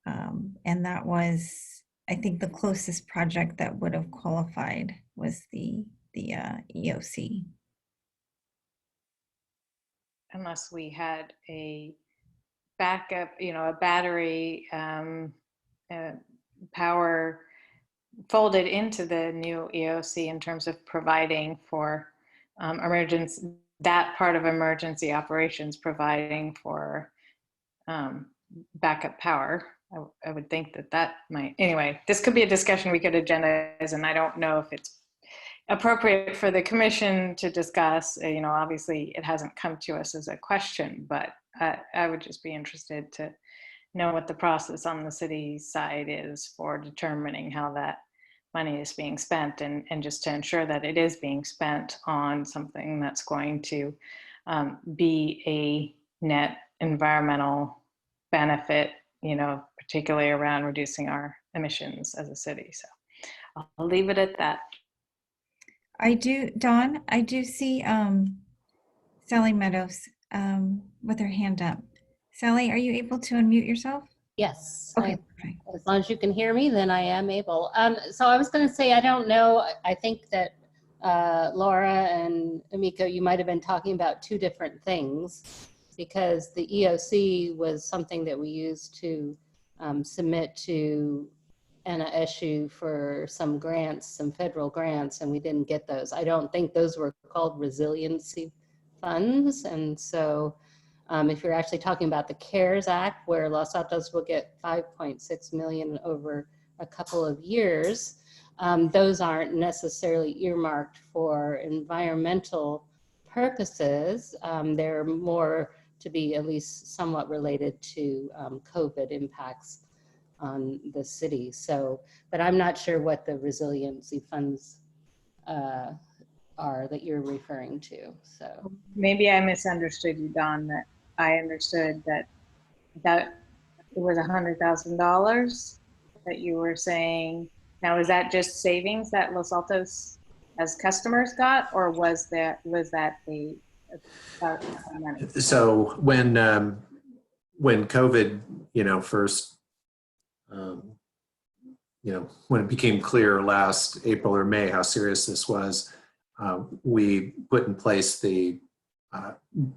And that was, I think, the closest project that would have qualified was the EOC. Unless we had a backup, a battery power folded into the new EOC in terms of providing for that part of emergency operations, providing for backup power. I would think that might, anyway, this could be a discussion we could agendize, and I don't know if it's appropriate for the commission to discuss. Obviously it hasn't come to us as a question, but I would just be interested to know what the process on the city side is for determining how that money is being spent, and just to ensure that it is being spent on something that's going to be a net environmental benefit, particularly around reducing our emissions as a city. So I'll leave it at that. Dawn, I do see Sally Meadows with her hand up. Sally, are you able to unmute yourself? Yes. Okay. As long as you can hear me, then I am able. So I was going to say, I don't know. I think that Laura and Amiko, you might have been talking about two different things, because the EOC was something that we used to submit to NISU for some grants, some federal grants, and we didn't get those. I don't think those were called resiliency funds. And so if you're actually talking about the CARES Act, where Los Altos will get 5.6 million over a couple of years, those aren't necessarily earmarked for environmental purposes. They're more to be at least somewhat related to COVID impacts on the city. So, but I'm not sure what the resiliency funds are that you're referring to. So maybe I misunderstood you, Don. That I understood that it was $100,000 that you were saying. Now, is that just savings that Los Altos as customers got, or was that the money? So when COVID, first, when it became clear last April or May how serious this was, we put in place the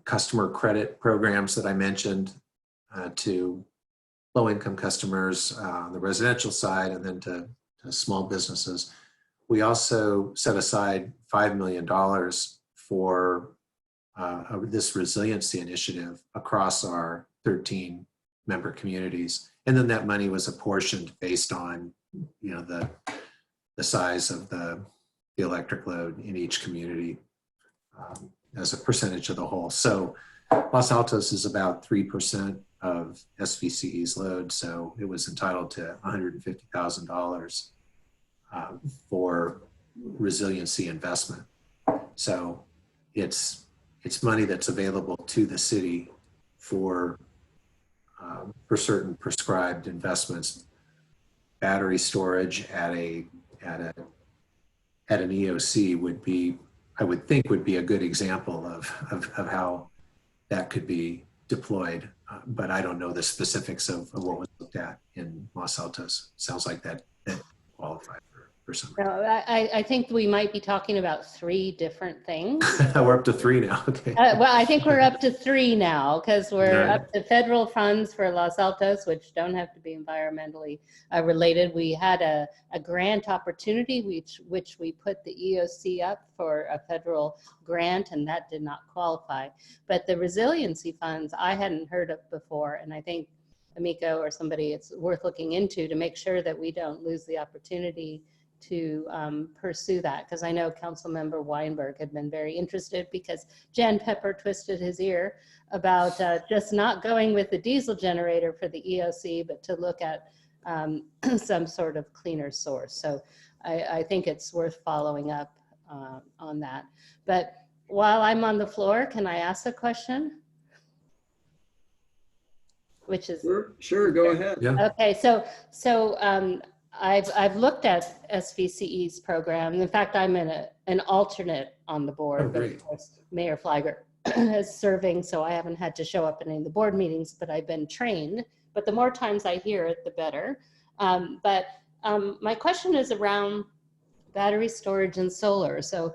customer credit programs that I mentioned to low-income customers on the residential side, and then to small businesses. We also set aside $5 million for this resiliency initiative across our 13 member communities. And then that money was apportioned based on, the size of the electric load in each community as a percentage of the whole. So Los Altos is about 3% of SVCE's load, so it was entitled to $150,000 for resiliency investment. So it's money that's available to the city for certain prescribed investments. Battery storage at an EOC would be, I would think, would be a good example of how that could be deployed. But I don't know the specifics of what was looked at in Los Altos. Sounds like that qualified for some reason. No, I think we might be talking about three different things. We're up to 3 now. Okay. Well, I think we're up to 3 now, because we're Right. up to federal funds for Los Altos, which don't have to be environmentally related. We had a grant opportunity, which we put the EOC up for a federal grant, and that did not qualify. But the resiliency funds I hadn't heard of before, and I think Amiko or somebody, it's worth looking into to make sure that we don't lose the opportunity pursue that, because I know Councilmember Weinberg had been very interested because Jan Pepper twisted his ear about just not going with the diesel generator for the EOC, but to look at some sort of cleaner source. So I think it's worth following up on that. But while I'm on the floor, can I ask a question? Which is sure, go ahead. Yeah. okay. So I've looked at SVCE's program. In fact, I'm an alternate on the board, Oh, but great. of course Mayor Fliger is serving, so I haven't had to show up in any of the board meetings, but I've been trained. But the more times I hear it, the better. My question is around battery storage and solar. So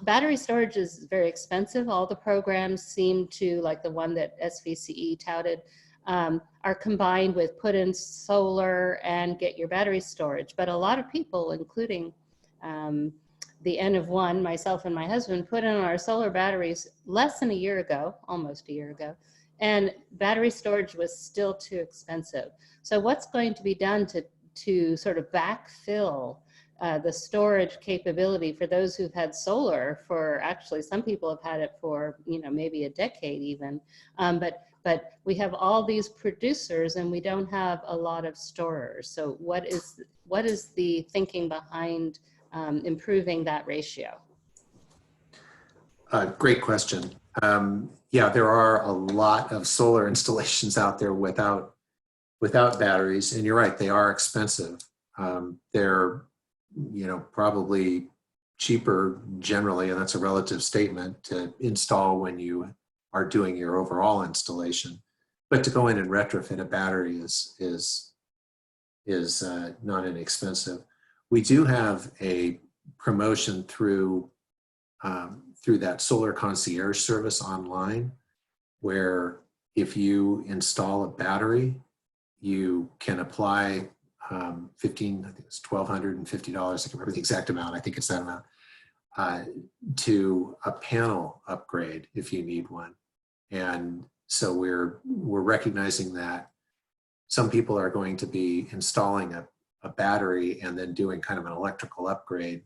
battery storage is very expensive. All the programs seem to, like the one that SVCE touted, are combined with put in solar and get your battery storage. But a lot of people, including the N of one, myself and my husband, put in our solar batteries less than a year ago, almost a year ago, and battery storage was still too expensive. So what's going to be done to sort of backfill the storage capability for those who've had solar for, actually some people have had it for, maybe a decade even, but we have all these producers and we don't have a lot of storers. So what is the thinking behind improving that ratio? Great question. Yeah, there are a lot of solar installations out there without batteries, and you're right, they are expensive. They're probably cheaper generally, and that's a relative statement, to install when you are doing your overall installation. But to go in and retrofit a battery is not inexpensive. We do have a promotion through that solar concierge service online, where if you install a battery, you can apply I think it's $1,250. I can't remember the exact amount. I think it's that amount, to a panel upgrade if you need one. And so we're recognizing that some people are going to be installing a battery and then doing kind of an electrical upgrade,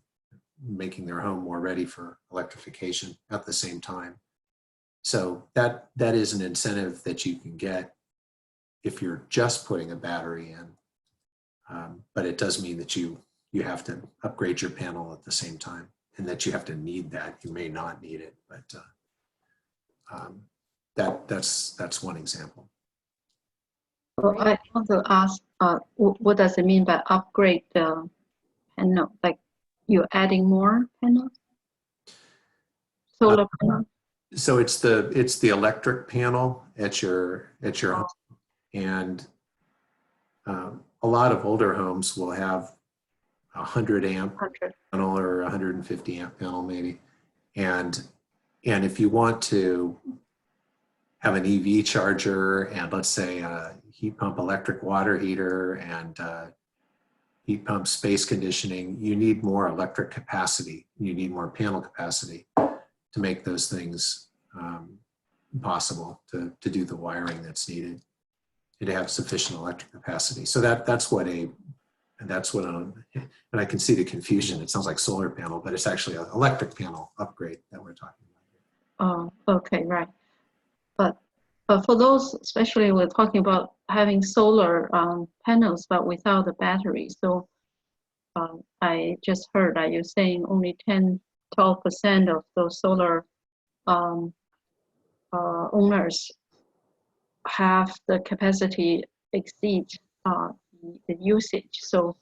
making their home more ready for electrification at the same time. So that is an incentive that you can get if you're just putting a battery in. But it does mean that you have to upgrade your panel at the same time, and that you have to need that. You may not need it, but that's one example. Well, I want to ask, what does it mean by upgrade the panel? Like you're adding more panels? Solar panel? So it's the electric panel at your home, and a lot of older homes will have a 100 amp panel or 150 amp panel maybe, and if you want to have an EV charger and let's say a heat pump electric water heater and heat pump space conditioning, you need more electric capacity. You need more panel capacity to make those things possible, to do the wiring that's needed and to have sufficient electric capacity. So that's what and I can see the confusion. It sounds like solar panel, but it's actually an electric panel upgrade that we're talking about. Oh, okay, right. But for those, especially we're talking about having solar panels, but without the battery. So I just heard that you're saying only 10–12% of those solar owners have the capacity exceed the usage. So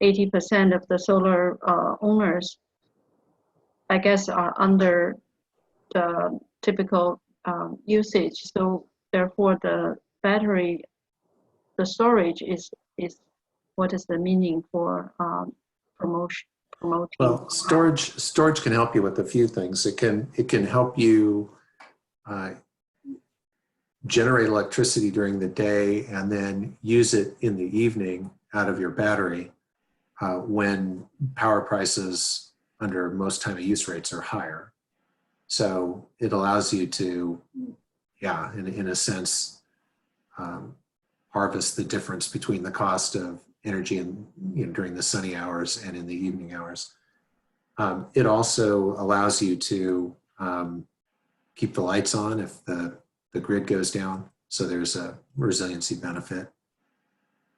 80% of the solar owners, I guess, are under the typical usage. So therefore the battery, the storage is what is the meaning for promoting? Well, storage can help you with a few things. It can help you generate electricity during the day and then use it in the evening out of your battery when power prices under most time of use rates are higher. So it allows you to, in a sense, harvest the difference between the cost of energy in, during the sunny hours and in the evening hours. It also allows you to keep the lights on if the grid goes down. So there's a resiliency benefit.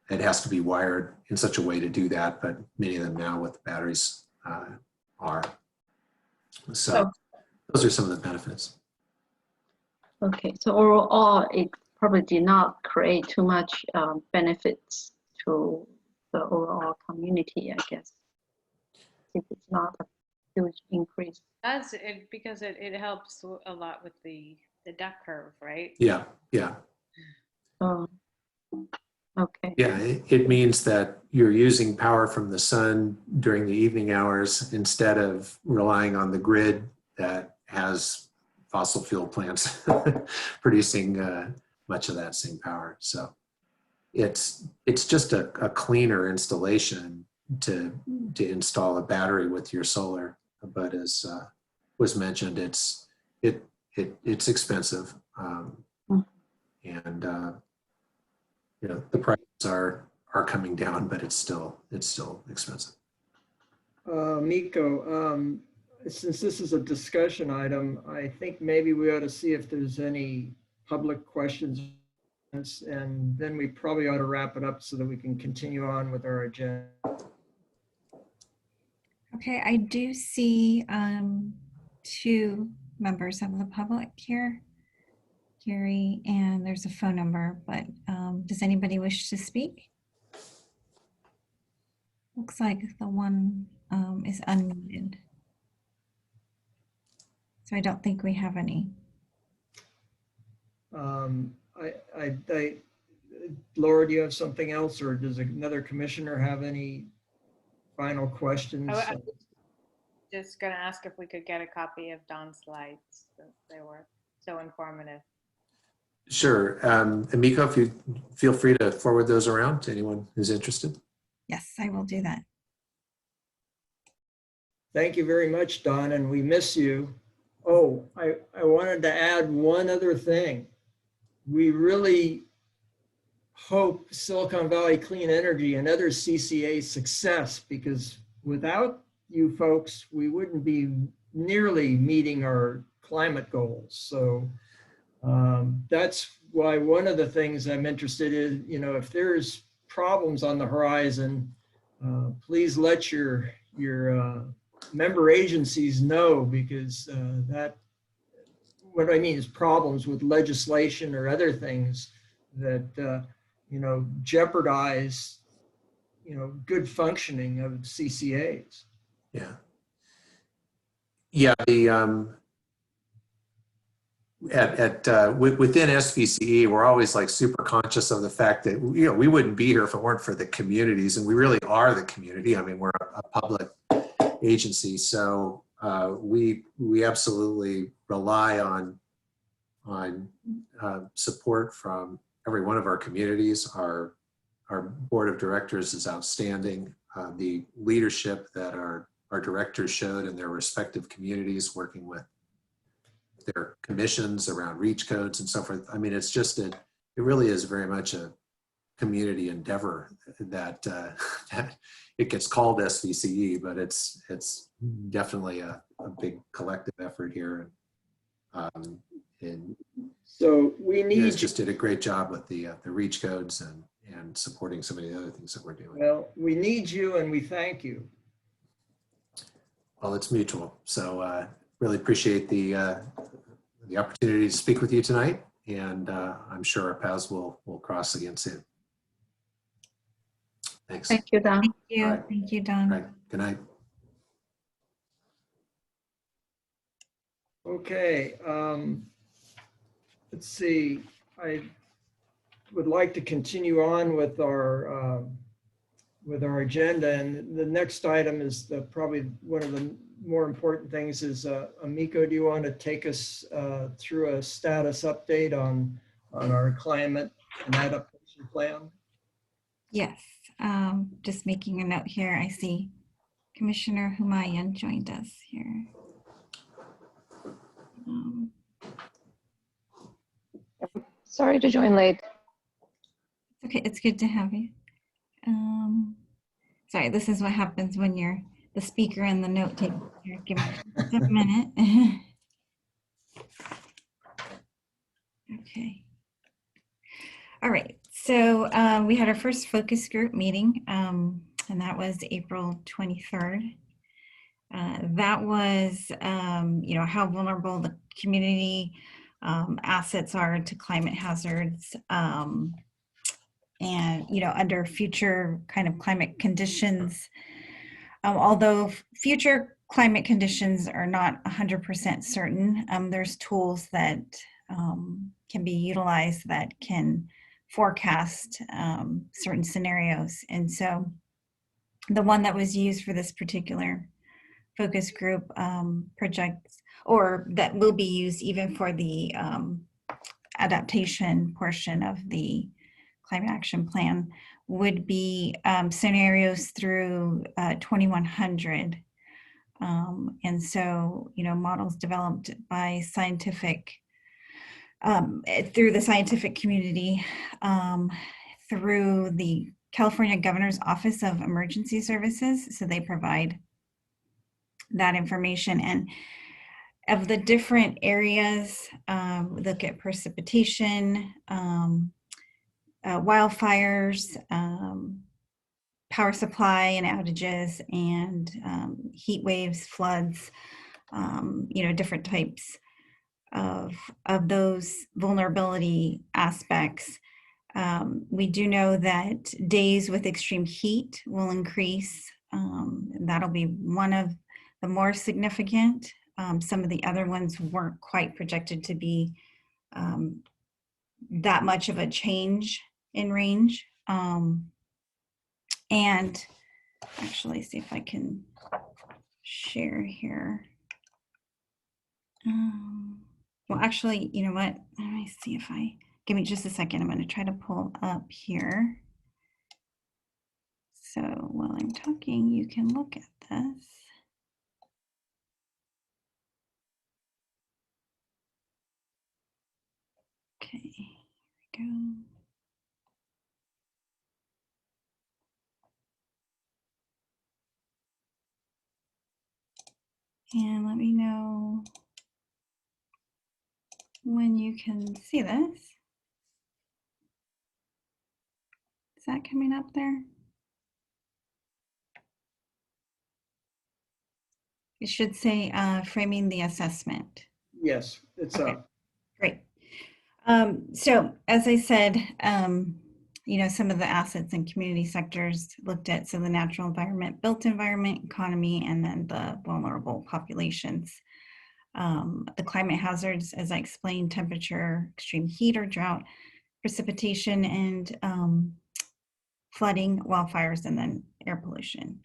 It has to be wired in such a way to do that, but many of them now with batteries are. So those are some of the benefits. Okay, so overall, it probably did not create too much benefits to the overall community, I guess, if it's not a huge increase. Does it, because it helps a lot with the duck curve, right? Yeah, yeah. Oh, okay. Yeah, it means that you're using power from the sun during the evening hours instead of relying on the grid that has fossil fuel plants producing much of that same power. So it's just a cleaner installation to install a battery with your solar. But as was mentioned, it's expensive, and the prices are coming down, but it's still expensive. Miko, since this is a discussion item, I think maybe we ought to see if there's any public questions, and then we probably ought to wrap it up so that we can continue on with our agenda. Okay, I do see 2 members of the public here, Gary, and there's a phone number, but does anybody wish to speak? Looks like the one is unmuted. So I don't think we have any. Laura, do you have something else, or does another commissioner have any final questions? I was just going to ask if we could get a copy of Don's slides, since they were so informative. Sure. Miko, if you feel free to forward those around to anyone who's interested. Yes, I will do that. Thank you very much, Don, and we miss you. Oh, I wanted to add one other thing. We really hope Silicon Valley Clean Energy and other CCA success, because without you folks, we wouldn't be nearly meeting our climate goals. So that's why one of the things I'm interested in, if there's problems on the horizon, please let your member agencies know, because what I mean is problems with legislation or other things that jeopardize good functioning of CCAs. Yeah. Yeah. Within SVCE, we're always like super conscious of the fact that we wouldn't be here if it weren't for the communities, and we really are the community. I mean, we're a public agency, so we absolutely rely on support from every one of our communities. Our board of directors is outstanding. The leadership that our directors showed in their respective communities, working with their commissions around REACH codes and so forth. I mean, it's just it really is very much a community endeavor that it gets called SVCE, but it's definitely a big collective effort here. And so we need. You guys just did a great job with the REACH codes and supporting some of the other things that we're doing. Well, we need you, and we thank you. Well, it's mutual. So really appreciate the opportunity to speak with you tonight, and I'm sure our paths will cross again soon. Thanks. Thank you, Don. Thank you. Right. Thank you, Don. All right. Good night. Okay. Let's see. I would like to continue on with our agenda, and the next item is probably one of the more important things. Is Miko, do you want to take us through a status update on our climate and adaptation plan? Yes. Just making a note here. I see Commissioner Humayun joined us here. Sorry to join late. Okay, it's good to have you. Sorry, this is what happens when you're the speaker and the note taker. Give me just a minute. Okay. All right. So we had our first focus group meeting, and that was April 23rd. That was, how vulnerable the community assets are to climate hazards, and, under future kind of climate conditions. Although future climate conditions are not 100% certain, there's tools that can be utilized that can forecast certain scenarios. And so the one that was used for this particular focus group projects, or that will be used even for the adaptation portion of the climate action plan, would be scenarios through 2100. And so, models developed by through the scientific community, through the California Governor's Office of Emergency Services. So they provide that information. And of the different areas, look at precipitation, wildfires, power supply and outages, and heat waves, floods, different types of those vulnerability aspects. We do know that days with extreme heat will increase. That'll be one of the more significant. Some of the other ones weren't quite projected to be that much of a change in range. And actually, see if I can share here. Well, actually, you know what? Let me see if give me just a second. I'm going to try to pull up here. So while I'm talking, you can look at this. Okay, here we go. And let me know when you can see this. Is that coming up there? It should say framing the assessment. Yes, it's up. Great. So as I said, some of the assets and community sectors looked at, so the natural environment, built environment, economy, and then the vulnerable populations. The climate hazards, as I explained, temperature, extreme heat or drought, precipitation, and flooding, wildfires, and then air pollution.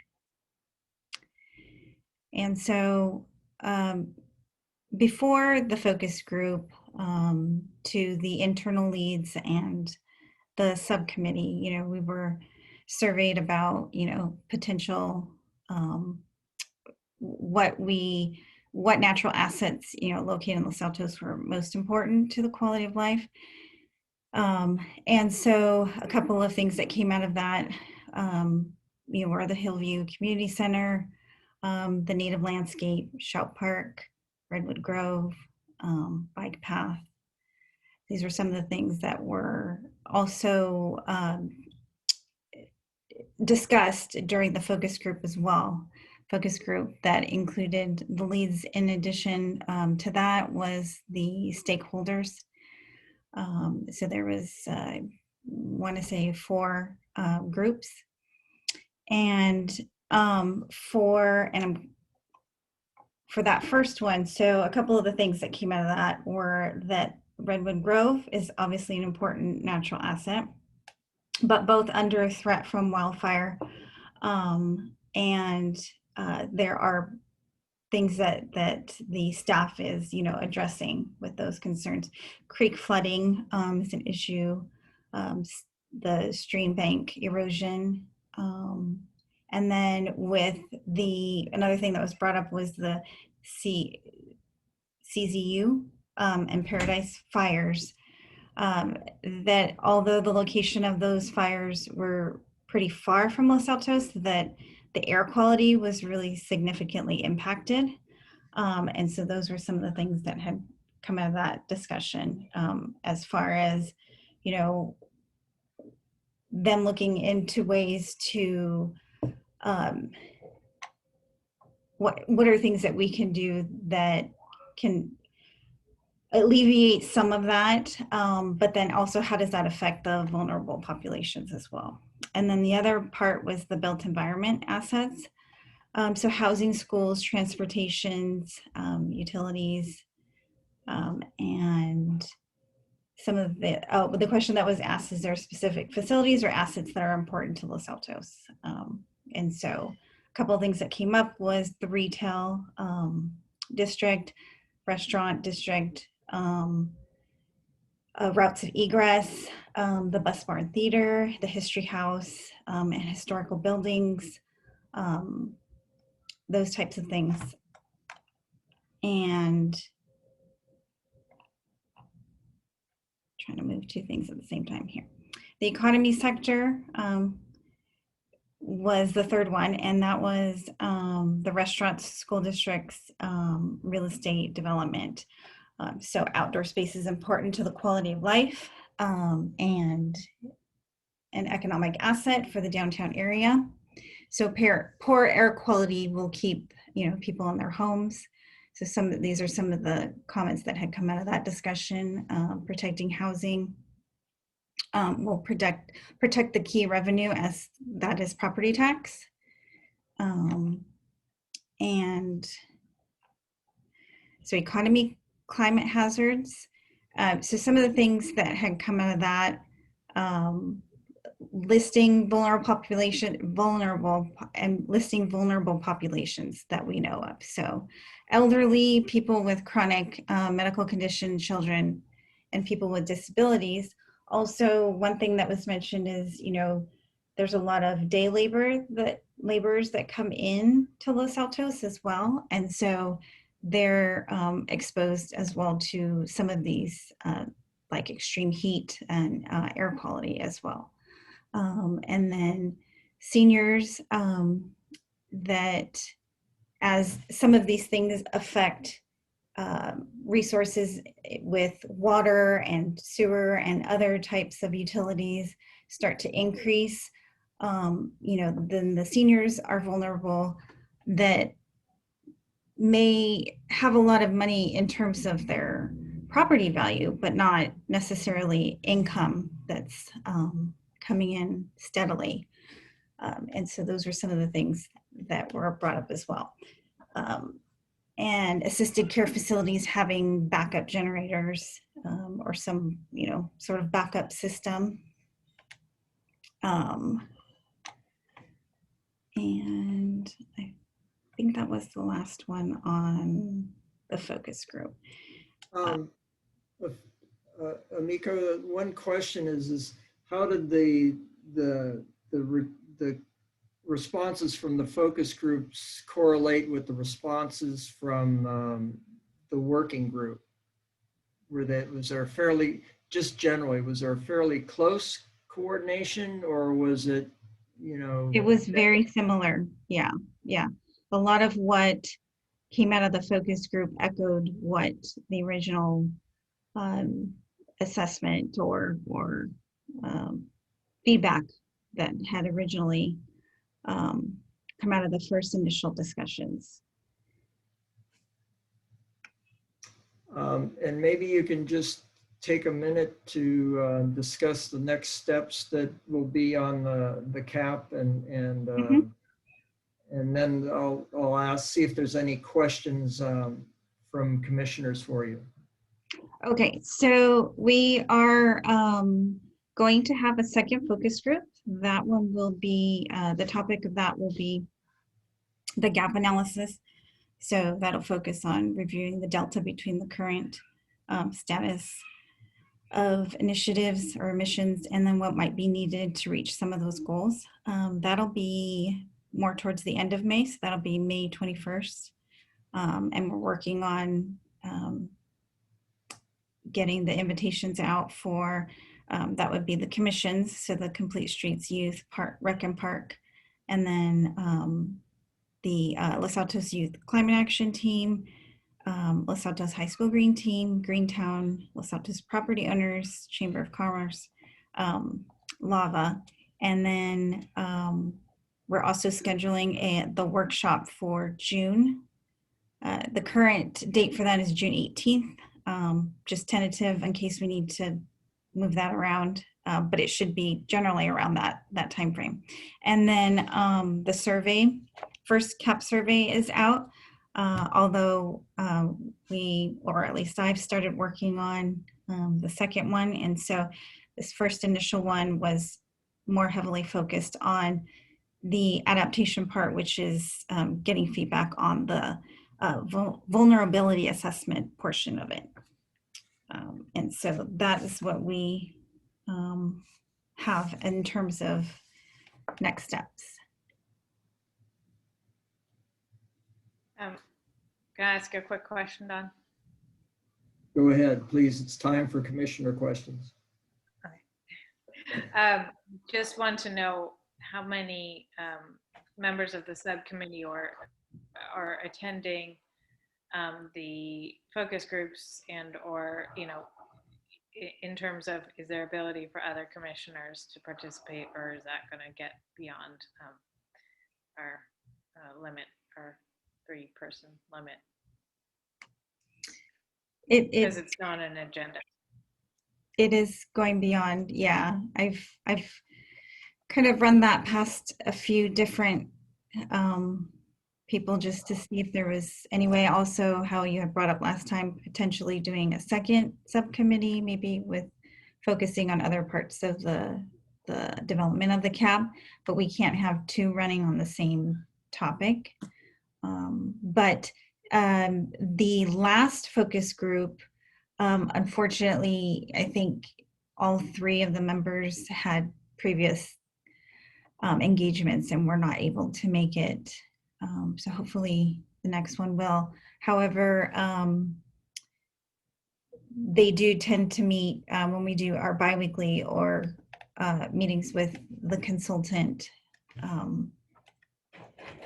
And so before the focus group, to the internal leads and the subcommittee, we were surveyed about, potential, what natural assets, located in Los Altos were most important to the quality of life. And so a couple of things that came out of that, were the Hillview Community Center, the native landscape, Shout Park, Redwood Grove, bike path. These were some of the things that were also discussed during the focus group as well. Focus group that included the leads. In addition to that was the stakeholders. So there was, I want to say, 4 groups. And for that first one, so a couple of the things that came out of that were that Redwood Grove is obviously an important natural asset, but both under threat from wildfire, and there are things that the staff is, addressing with those concerns. Creek flooding is an issue, the stream bank erosion, and then with another thing that was brought up was the CZU and Paradise fires, that although the location of those fires were pretty far from Los Altos, that the air quality was really significantly impacted. And so those were some of the things that had come out of that discussion, as far as, you know, them looking into ways to, what are things that we can do that can alleviate some of that, but then also how does that affect the vulnerable populations as well? And then the other part was the built environment assets. So housing, schools, transportations, utilities, and some of the question that was asked, is there specific facilities or assets that are important to Los Altos? And so a couple of things that came up was the retail district, restaurant district, routes of egress, the bus barn theater, the history house, and historical buildings, those types of things. And trying to move two things at the same time here. The economy sector was the third one, and that was the restaurants, school districts, real estate development. So outdoor space is important to the quality of life, and an economic asset for the downtown area. So poor air quality will keep, you know, people in their homes. So these are some of the comments that had come out of that discussion. Protecting housing will protect the key revenue, as that is property tax. And so economy, climate hazards. So some of the things that had come out of that, listing vulnerable populations that we know of. So elderly, people with chronic medical condition, children, and people with disabilities. Also, one thing that was mentioned is, you know, there's a lot of day laborers that come in to Los Altos as well. And so they're exposed as well to some of these like extreme heat and air quality as well. And then seniors, that as some of these things affect resources with water and sewer and other types of utilities start to increase, you know, then the seniors are vulnerable, that may have a lot of money in terms of their property value, but not necessarily income that's coming in steadily. And so those are some of the things that were brought up as well. And assisted care facilities having backup generators, or some, you know, sort of backup system. And I think that was the last one on the focus group. Amico, one question is how did the responses from the focus groups correlate with the responses from the working group? Was there fairly close coordination, or was it, you know? It was very similar. Yeah. A lot of what came out of the focus group echoed what the original assessment or feedback that had originally come out of the first initial discussions. And maybe you can just take a minute to discuss the next steps that will be on the CAP, and then I'll see if there's any questions from commissioners for you. Okay, so we are going to have a second focus group. That one will be, the topic of that will be the gap analysis. So that'll focus on reviewing the delta between the current status of initiatives or emissions and then what might be needed to reach some of those goals. That'll be more towards the end of May, so that'll be May 21st. And we're working on getting the invitations out for That would be the commissions, so the Complete Streets Youth, Park, Rec and Park, and then the Los Altos Youth Climate Action Team, Los Altos High School Green Team, Greentown, Los Altos Property Owners, Chamber of Commerce, LAVA, and then we're also scheduling the workshop for June. The current date for that is June 18th, just tentative in case we need to move that around, but it should be generally around that time frame. And then the survey, first CAP survey is out, although we, or at least I've started working on the second one. And so this first initial one was more heavily focused on the adaptation part, which is getting feedback on the vulnerability assessment portion of it. And so that is what we have in terms of next steps. Can I ask a quick question, Don? Go ahead, please. It's time for commissioner questions. Just want to know how many members of the subcommittee are attending the focus groups, and or, you know, in terms of, is there ability for other commissioners to participate, or is that going to get beyond our limit, our 3-person limit? Because it's not an agenda. It is going beyond, yeah. I've kind of run that past a few different people just to see if there was any way. Also, how you had brought up last time, potentially doing a second subcommittee, maybe with focusing on other parts of the development of the CAP, but we can't have 2 running on the same topic. But the last focus group, unfortunately, I think all 3 of the members had previous engagements and were not able to make it. So hopefully the next one will. However, they do tend to meet when we do our biweekly or meetings with the consultant.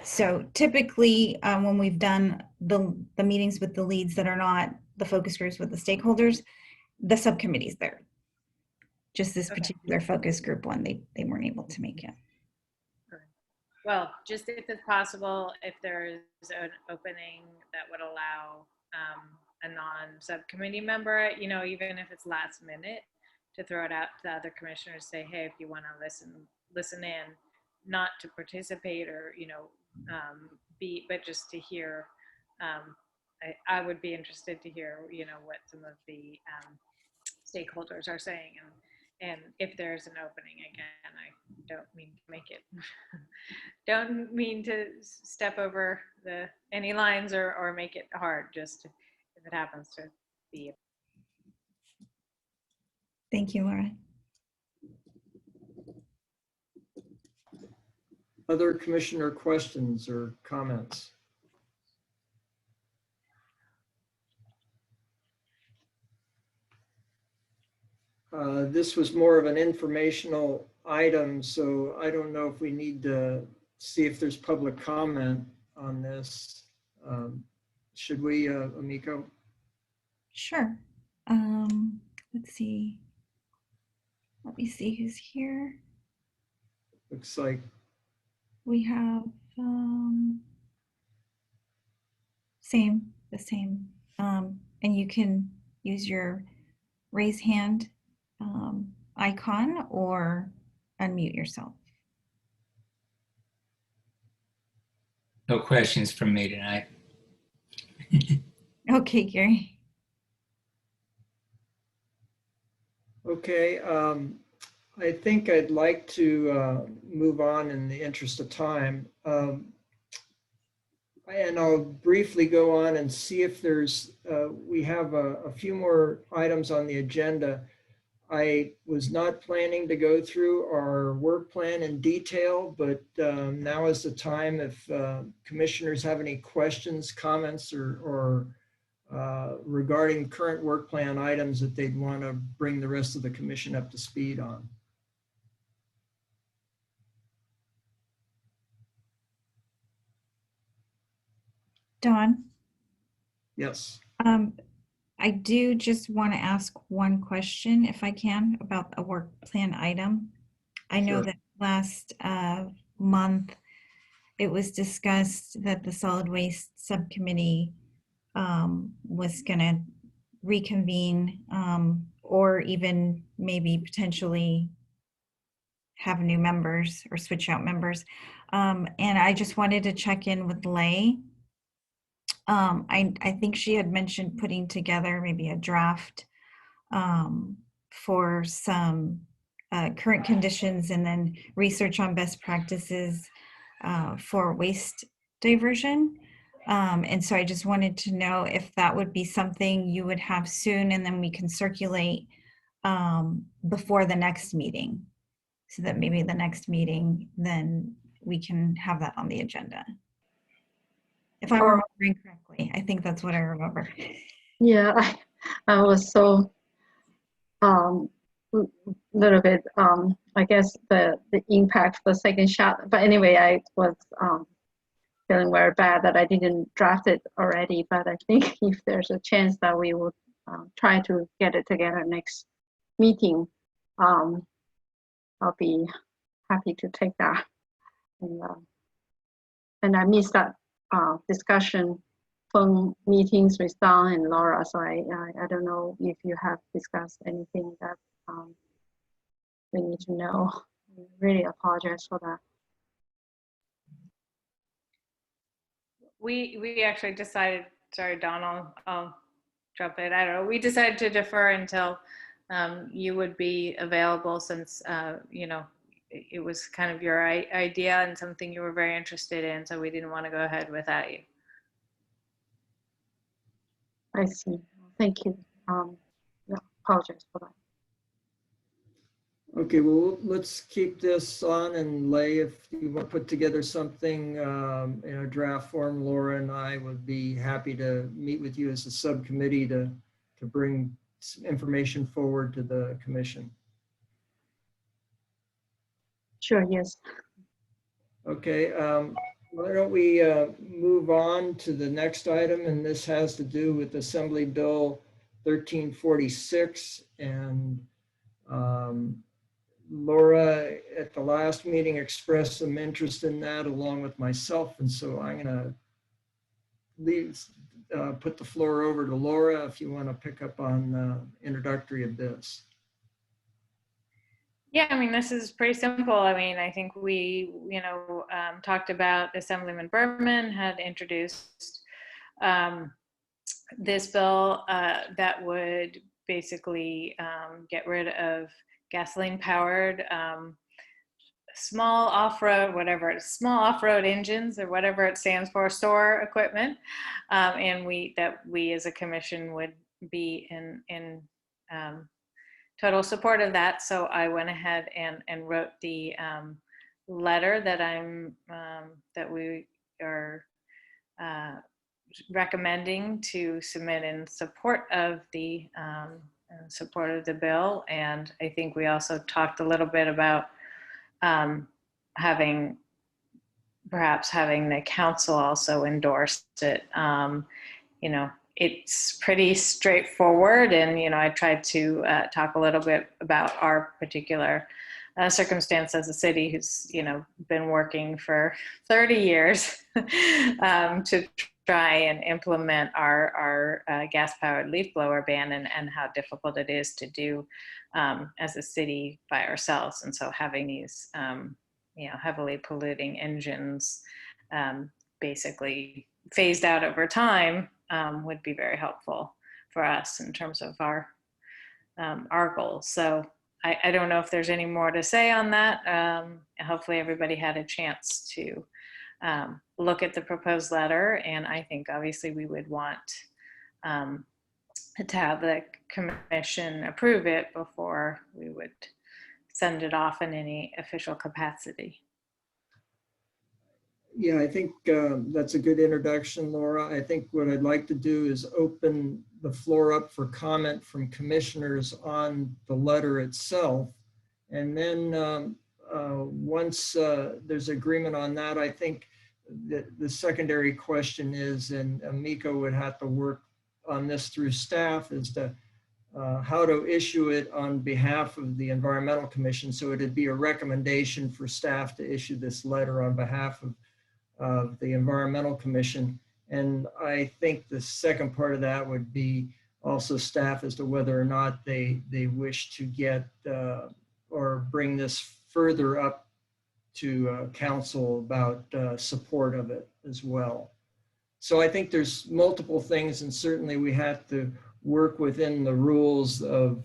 So typically when we've done the meetings with the leads that are not the focus groups with the stakeholders, the subcommittee's there. Just this particular focus group one, they weren't able to make it. Well, just if it's possible, if there is an opening that would allow a non-subcommittee member, you know, even if it's last minute, to throw it out to other commissioners, say, hey, if you want to listen in, not to participate or, you know, but just to hear. I would be interested to hear, you know, what some of the stakeholders are saying, and if there's an opening. Again, I don't mean to make it, don't mean to step over any lines or make it hard, just if it happens to be. Thank you, Laura. Other commissioner questions or comments? This was more of an informational item, so I don't know if we need to see if there's public comment on this. Should we, Amiko? Sure. Let's see. Let me see who's here. Looks like We have the same. And you can use your raise hand icon or unmute yourself. No questions from me tonight. Okay, Gary. okay. I think I'd like to move on in the interest of time. And I'll briefly go on and see if there's, we have a few more items on the agenda. I was not planning to go through our work plan in detail, but now is the time if commissioners have any questions, comments, or regarding current work plan items that they'd want to bring the rest of the commission up to speed on. Dawn, Yes. I do just want to ask one question, if I can, about a work plan item. I know Sure. that last month it was discussed that the solid waste subcommittee was going to reconvene or even maybe potentially have new members or switch out members. And I just wanted to check in with Lay. I think she had mentioned putting together maybe a draft for some current conditions and then research on best practices for waste diversion. And so I just wanted to know if that would be something you would have soon, and then we can circulate before the next meeting, so that maybe the next meeting, then we can have that on the agenda. If I'm remembering correctly, I think that's what I remember. Yeah, I was so little bit I guess the impact the second shot, but anyway, I was feeling very bad that I didn't draft it already, but I think if there's a chance that we would try to get it together next meeting, I'll be happy to take that. And I missed that discussion phone meetings with Don and Laura, so I don't know if you have discussed anything that we need to know. I really apologize for that. We actually decided, sorry, Don, I'll jump in. I don't know. We decided to defer until you would be available, since, you know, it was kind of your idea and something you were very interested in. So we didn't want to go ahead without you. I see. Thank you. Yeah, apologize for that. Okay, well, let's keep this on, and Lay, if you want to put together something in a draft form, Laura and I would be happy to meet with you as a subcommittee to bring some information forward to the commission. Sure, yes. Okay, why don't we move on to the next item, and this has to do with Assembly Bill 1346, and Laura at the last meeting expressed some interest in that along with myself, and so I'm going to put the floor over to Laura if you want to pick up on introductory of this. Yeah, I mean, this is pretty simple. I mean, I think we, you know, talked about Assemblyman Berman had introduced this bill that would basically get rid of gasoline powered small off-road, whatever, small off-road engines or whatever it stands for, SOAR equipment. And we as a commission would be in total support of that. So I went ahead and wrote the letter that that we are recommending to submit in support of the bill. And I think we also talked a little bit about perhaps having the council also endorse it. You know, it's pretty straightforward, and you know, I tried to talk a little bit about our particular circumstance as a city who's, you know, been working for 30 years to try and implement our gas-powered leaf blower ban, and how difficult it is to do as a city by ourselves. And so having these, you know, heavily polluting engines basically phased out over time would be very helpful for us in terms of our goals. So I don't know if there's any more to say on that. Hopefully everybody had a chance to look at the proposed letter, and I think obviously we would want to have the commission approve it before we would send it off in any official capacity. Yeah, I think that's a good introduction, Laura. I think what I'd like to do is open the floor up for comment from commissioners on the letter itself. And then once there's agreement on that, I think the secondary question is, and Amico would have to work on this through staff, is to how to issue it on behalf of the Environmental Commission. So it'd be a recommendation for staff to issue this letter on behalf of the Environmental Commission. And I think the second part of that would be also staff as to whether or not they wish to get or bring this further up to council about support of it as well. So I think there's multiple things, and certainly we have to work within the rules of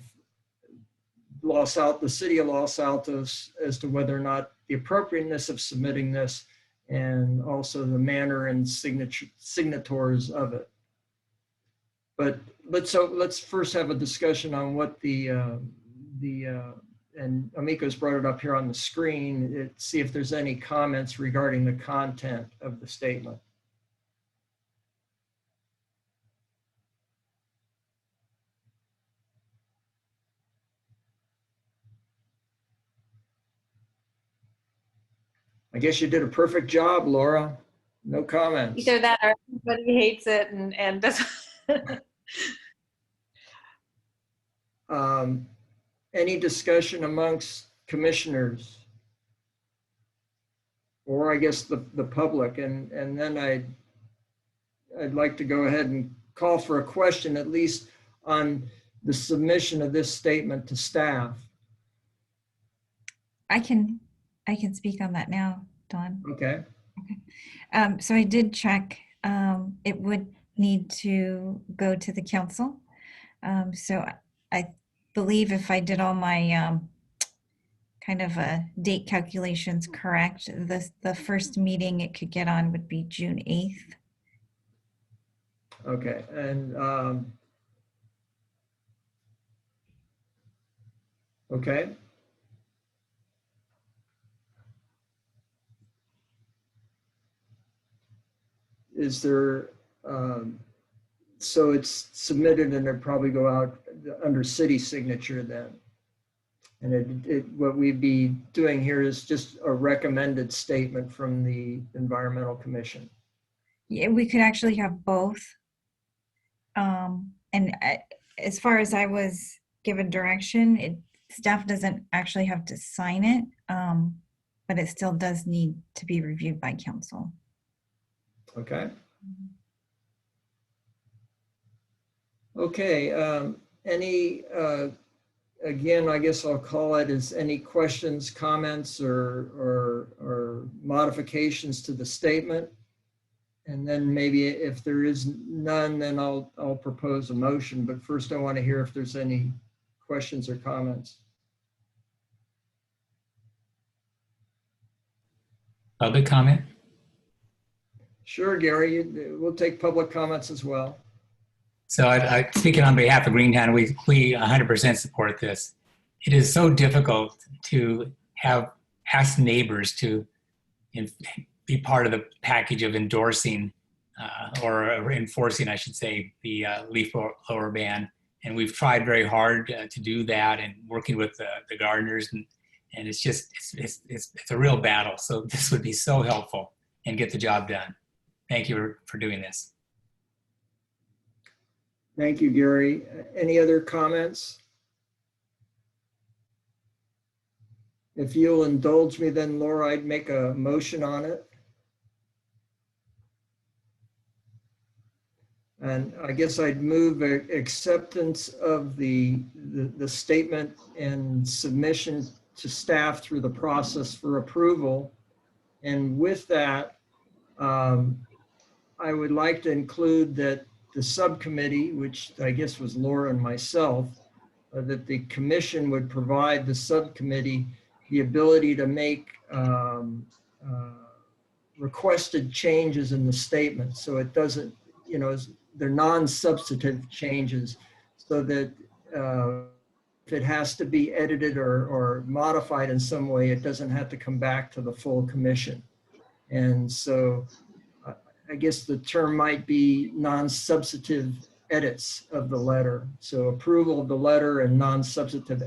the city of Los Altos as to whether or not the appropriateness of submitting this, and also the manner and signatories of it. But let's first have a discussion on what and Amico's brought it up here on the screen, see if there's any comments regarding the content of the statement. I guess you did a perfect job, Laura. No comments. Either that or everybody hates it and doesn't. Any discussion amongst commissioners? Or I guess the public, and then I'd like to go ahead and call for a question, at least on the submission of this statement to staff. I can speak on that now, Dawn. Okay. So I did check. It would need to go to the council. So I believe if I did all my kind of date calculations correct, the first meeting it could get on would be June 8th. Okay, and okay. Is there, so it's submitted and it'll probably go out under city signature then. And what we'd be doing here is just a recommended statement from the Environmental Commission. Yeah, we could actually have both. As far as I was given direction, staff doesn't actually have to sign it, but it still does need to be reviewed by council. Okay. Okay, any, again, I guess I'll call it as any questions, comments, or modifications to the statement. And then maybe if there is none, then I'll propose a motion. But first I want to hear if there's any questions or comments. Public comment? Sure, Gary, we'll take public comments as well. So speaking on behalf of Greentown, we 100% support this. It is so difficult to ask neighbors to be part of the package of endorsing or enforcing, I should say, the leaf blower ban. And we've tried very hard to do that, and working with the gardeners, and it's just, it's a real battle. So this would be so helpful and get the job done. Thank you for doing this. Thank you, Gary. Any other comments? If you'll indulge me then, Laura, I'd make a motion on it. And I guess I'd move acceptance of the statement and submission to staff through the process for approval. And with that, I would like to include that the subcommittee, which I guess was Laura and myself, that the commission would provide the subcommittee the ability to make requested changes in the statement. So it doesn't, you know, they're non-substantive changes, so that if it has to be edited or modified in some way, it doesn't have to come back to the full commission. And so I guess the term might be non-substantive edits of the letter. So approval of the letter and non-substantive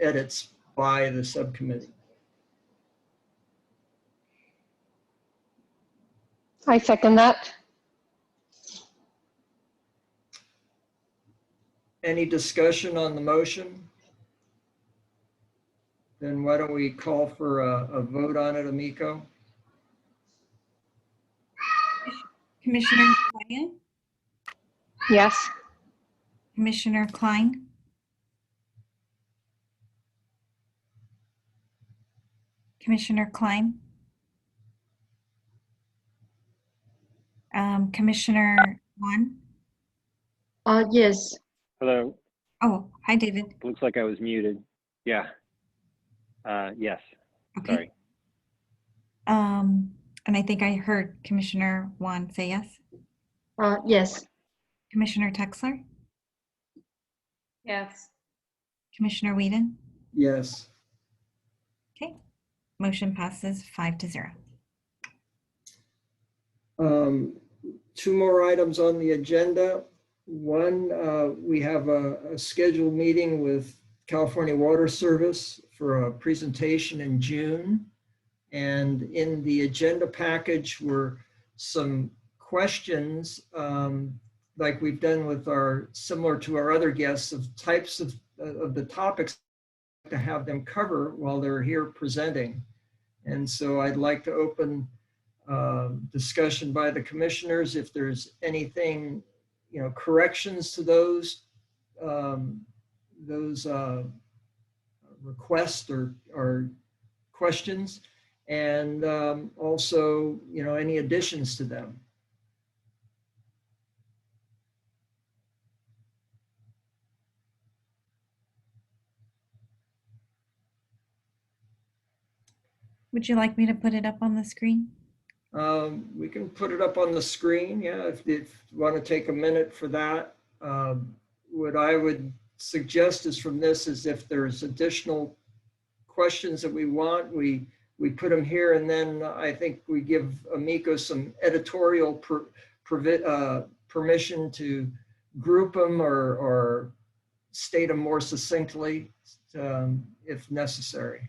edits by the subcommittee. I second that. Any discussion on the motion? Then why don't we call for a vote on it, Amico? Commissioner Ryan, Yes. Commissioner Klein, Commissioner Klein, Commissioner Juan. Yes. Hello. Oh, hi, David. Looks like I was muted. Yeah. Yes. Okay. Sorry. And I think I heard Commissioner Juan say yes. Yes. Commissioner Texler, Yes. Commissioner Whedon. Yes. Okay, motion passes 5-0. Two more items on the agenda. One, we have a scheduled meeting with California Water Service for a presentation in June. And in the agenda package were some questions, like we've done with similar to our other guests, of types of the topics to have them cover while they're here presenting. And so I'd like to open discussion by the commissioners if there's anything, corrections to those requests or questions, and also, any additions to them. Would you like me to put it up on the screen? We can put it up on the screen, yeah, if you want to take a minute for that. What I would suggest is from this is if there's additional questions that we want, we put them here, and then I think we give Amico some editorial permission to group them or state them more succinctly if necessary.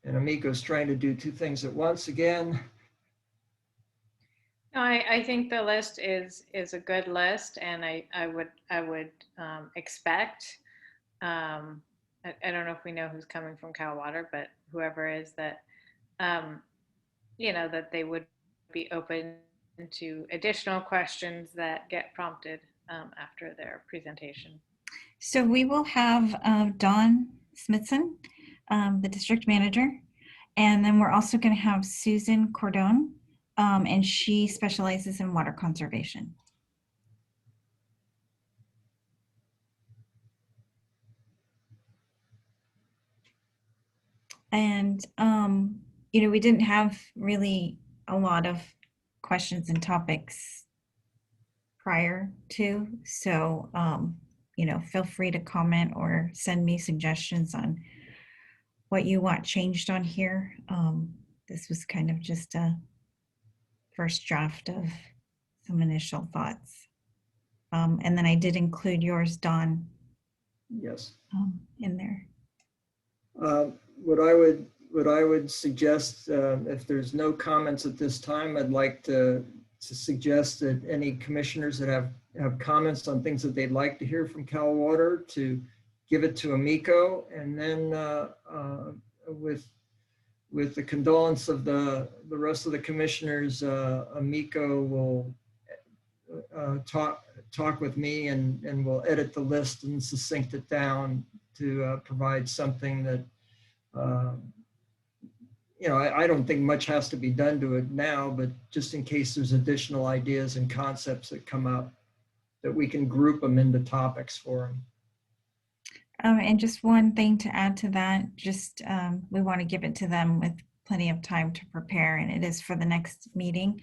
And Amico's trying to do two things at once again. No, I think the list is a good list, and I would expect. I don't know if we know who's coming from Cal Water, but whoever is that, that they would be open to additional questions that get prompted after their presentation. So we will have Dawn Smithson, the district manager, and then we're also going to have Susan Cordone, and she specializes in water conservation. And, we didn't have really a lot of questions and topics prior to, so, feel free to comment or send me suggestions on what you want changed on here. This was kind of just a first draft of some initial thoughts. And then I did include yours, Dawn. Yes. In there. What I would suggest, if there's no comments at this time, I'd like to suggest that any commissioners that have comments on things that they'd like to hear from Cal Water to give it to Amico, and then with the condolence of the rest of the commissioners, Amico will talk with me and we'll edit the list and succinct it down to provide something that I don't think much has to be done to it now, but just in case there's additional ideas and concepts that come up, that we can group them into topics for them. And just one thing to add to that, just we want to give it to them with plenty of time to prepare, and it is for the next meeting.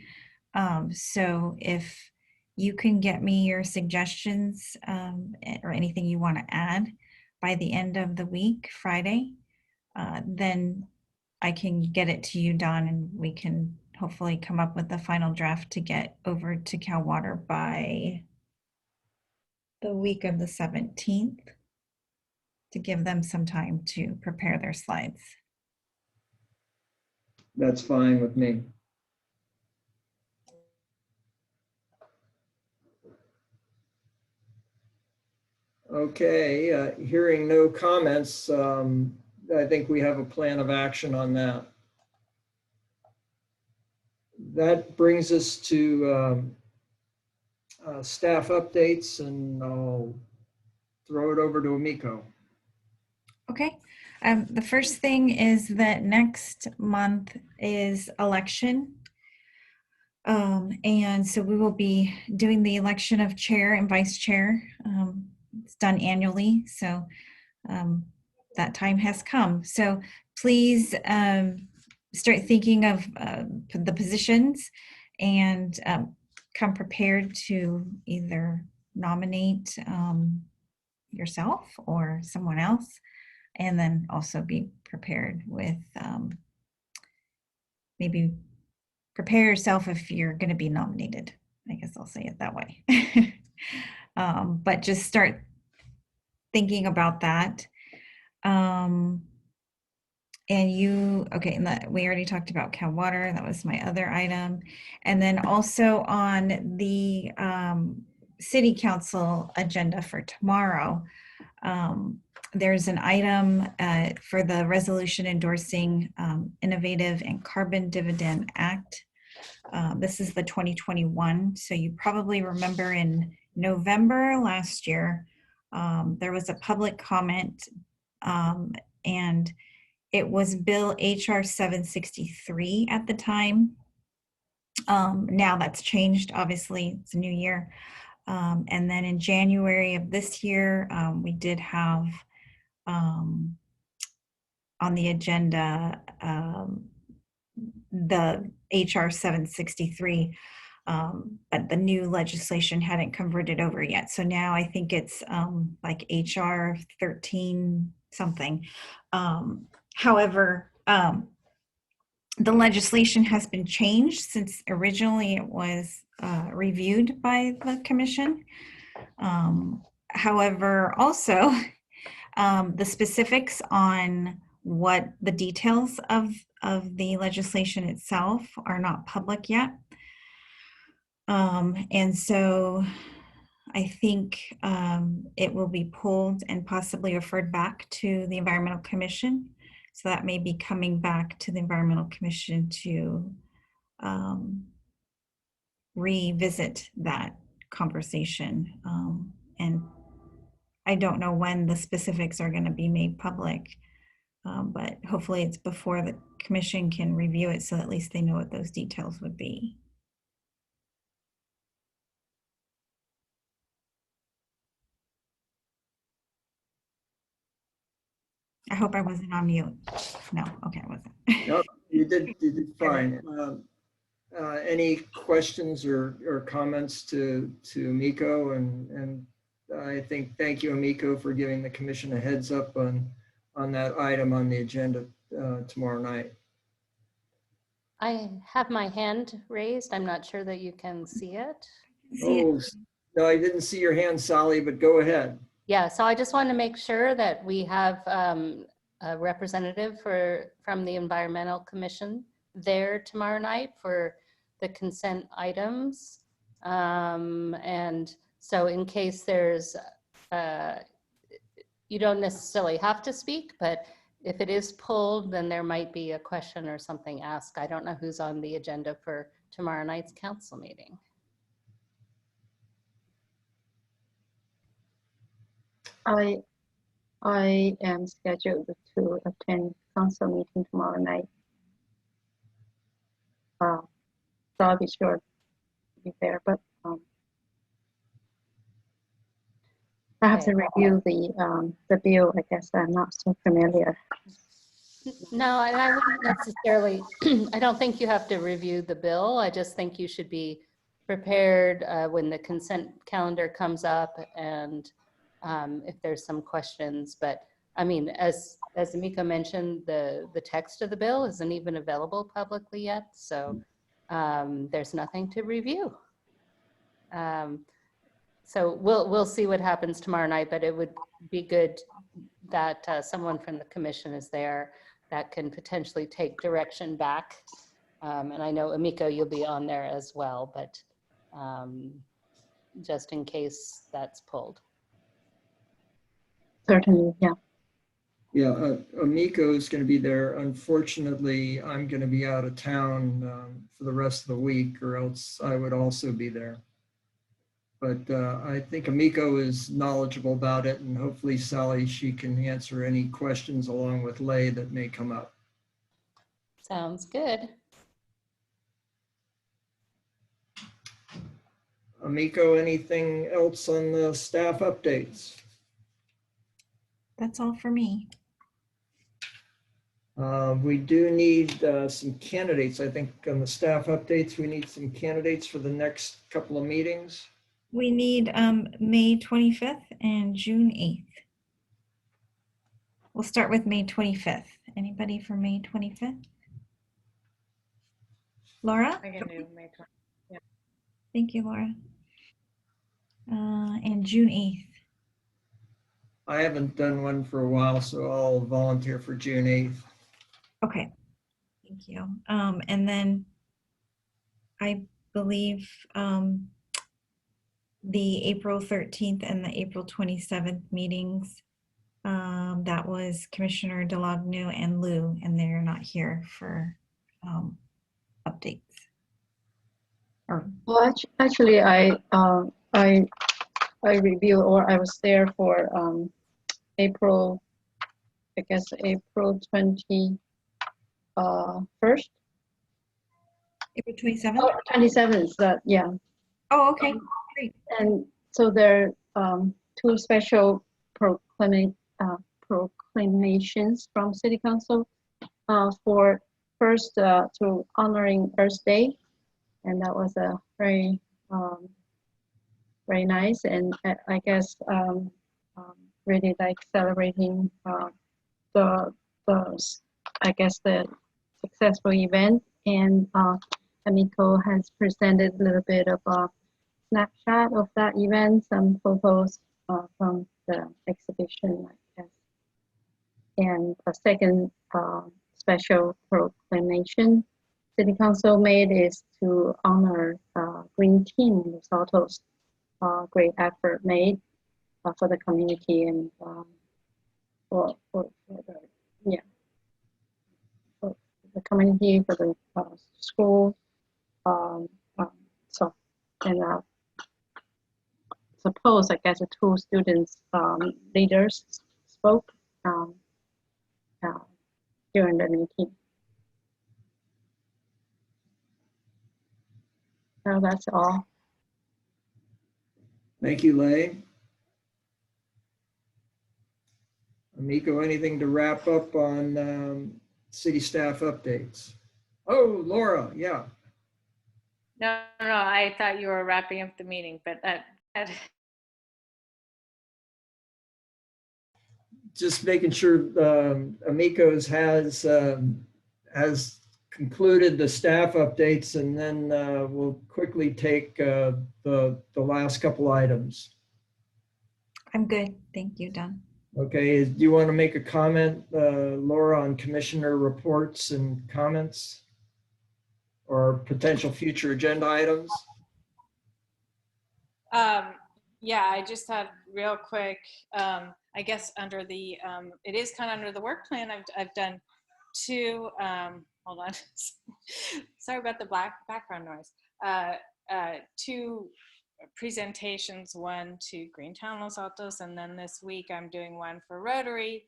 So if you can get me your suggestions or anything you want to add by the end of the week, Friday, then I can get it to you, Don, and we can hopefully come up with the final draft to get over to Cal Water by the week of the 17th to give them some time to prepare their slides. That's fine with me. Okay, hearing no comments, I think we have a plan of action on that. That brings us to staff updates, and I'll throw it over to Amiko. Okay. The first thing is that next month is election. And so we will be doing the election of chair and vice chair. It's done annually, so that time has come. So please start thinking of the positions and come prepared to either nominate yourself or someone else, and then also be prepared with maybe prepare yourself if you're going to be nominated. I guess I'll say it that way. But just start thinking about that. And we already talked about Cal Water. That was my other item. And then also on the City Council agenda for tomorrow, there's an item for the resolution endorsing Innovative and Carbon Dividend Act. This is the 2021. So you probably remember in November last year, there was a public comment and it was Bill HR 763 at the time. Now that's changed, obviously, it's a new year. And then in January of this year, we did have on the agenda the HR 763, but the new legislation hadn't converted over yet. So now I think it's like HR 13 something. However, the legislation has been changed since originally it was reviewed by the commission. However, also the specifics on what the details of the legislation itself are not public yet. And so I think it will be pulled and possibly referred back to the Environmental Commission. So that may be coming back to the Environmental Commission to revisit that conversation. And I don't know when the specifics are going to be made public, but hopefully it's before the commission can review it, so at least they know what those details would be. I hope I wasn't on mute. No, okay, I wasn't. Nope, you did fine. Any questions or comments to Amiko? And I think, thank you, Amiko, for giving the commission a heads up on that item on the agenda tomorrow night. I have my hand raised. I'm not sure that you can see it. Oh, no, I didn't see your hand, Sally, but go ahead. Yeah, so I just want to make sure that we have a representative from the Environmental Commission there tomorrow night for the consent items. And so in case there's, you don't necessarily have to speak, but if it is pulled, then there might be a question or something asked. I don't know who's on the agenda for tomorrow night's council meeting. I am scheduled to attend council meeting tomorrow night. So I'll be sure to be there, but I have to review the bill. I guess I'm not so familiar. No, and I wouldn't necessarily, I don't think you have to review the bill. I just think you should be prepared when the consent calendar comes up and if there's some questions, but I mean, as Amika mentioned, the text of the bill isn't even available publicly yet, so there's nothing to review. So we'll see what happens tomorrow night, but it would be good that someone from the commission is there that can potentially take direction back. And I know, Amiko, you'll be on there as well, but just in case that's pulled. Certainly, yeah. Yeah, Amiko is going to be there. Unfortunately, I'm going to be out of town for the rest of the week, or else I would also be there. But I think Amiko is knowledgeable about it, and hopefully Sally, she can answer any questions along with Lay that may come up. Sounds good. Amiko, anything else on the staff updates? That's all for me. We do need some candidates. I think on the staff updates, we need some candidates for the next couple of meetings. We need May 25th and June 8th. We'll start with May 25th. Anybody for May 25th? Laura? I can do May 20th. Yeah. Thank you, Laura. And June 8th. I haven't done one for a while, so I'll volunteer for June 8th. Okay, thank you. And then I believe the April 13th and the April 27th meetings, that was Commissioner Delagnu and Lou, and they're not here for updates. Or Well, actually, I reviewed, or I was there for April, I guess April 21st. April 27th? Oh, 27th, yeah. Oh, okay, great. And so there are two special proclamations from City Council for first to honoring Earth Day, and that was a very very nice, and I guess really like celebrating the I guess the successful event. And Amiko has presented a little bit of a snapshot of that event, some photos from the exhibition, I guess. And a second special proclamation City Council made is to honor Green Team Los Altos, great effort made for the community and for the the community, for the school. So, and suppose I guess the two students leaders spoke during the meeting. So that's all. Thank you, Lay. Amiko, anything to wrap up on city staff updates? Oh, Laura, yeah. No, I thought you were wrapping up the meeting, but Just making sure Amiko's has concluded the staff updates, and then we'll quickly take the last couple items. I'm good. Thank you, Don. Okay, do you want to make a comment, Laura, on commissioner reports and comments or potential future agenda items? yeah, I just had real quick, I guess under the, it is kind of under the work plan. I've done two, hold on, sorry about the background noise. Two presentations, one to Greentown Los Altos, and then this week I'm doing one for Rotary,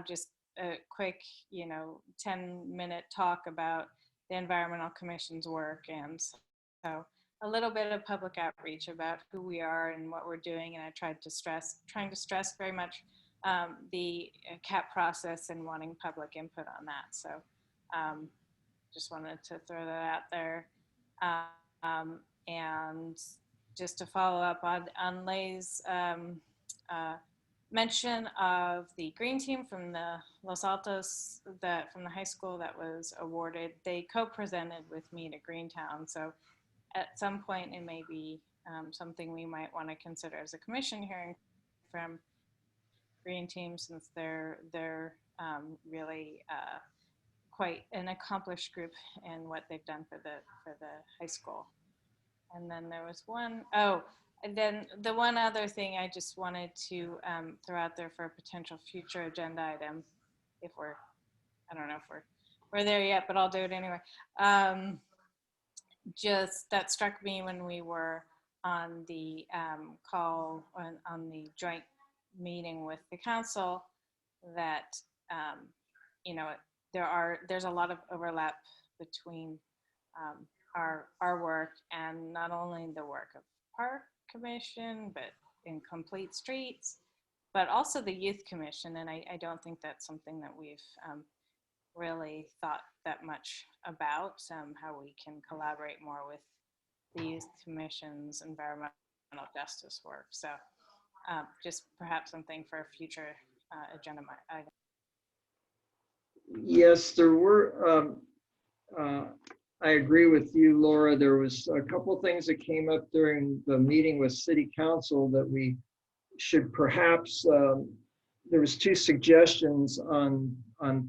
just a quick, 10-minute talk about the Environmental Commission's work. And so a little bit of public outreach about who we are and what we're doing. And I trying to stress very much the CAP process and wanting public input on that. So just wanted to throw that out there. And just to follow up on Lay's mention of the green team from the Los Altos, that from the high school that was awarded. They co-presented with me to Greentown. So at some point it may be something we might want to consider as a commission, hearing from green team, since they're really quite an accomplished group in what they've done for the high school. And then there was and then the one other thing I just wanted to throw out there for a potential future agenda item, if I don't know if we're there yet, but I'll do it anyway. Just that struck me when we were on the call on the joint meeting with the council, that you know, there's a lot of overlap between our work and not only the work of Park Commission, but in Complete Streets, but also the Youth Commission. And I don't think that's something that we've really thought that much about, how we can collaborate more with the Youth Commission's environmental justice work. So just perhaps something for a future agenda item. Yes, there were. I agree with you, Laura. There was a couple of things that came up during the meeting with City Council that we should perhaps. There was two suggestions on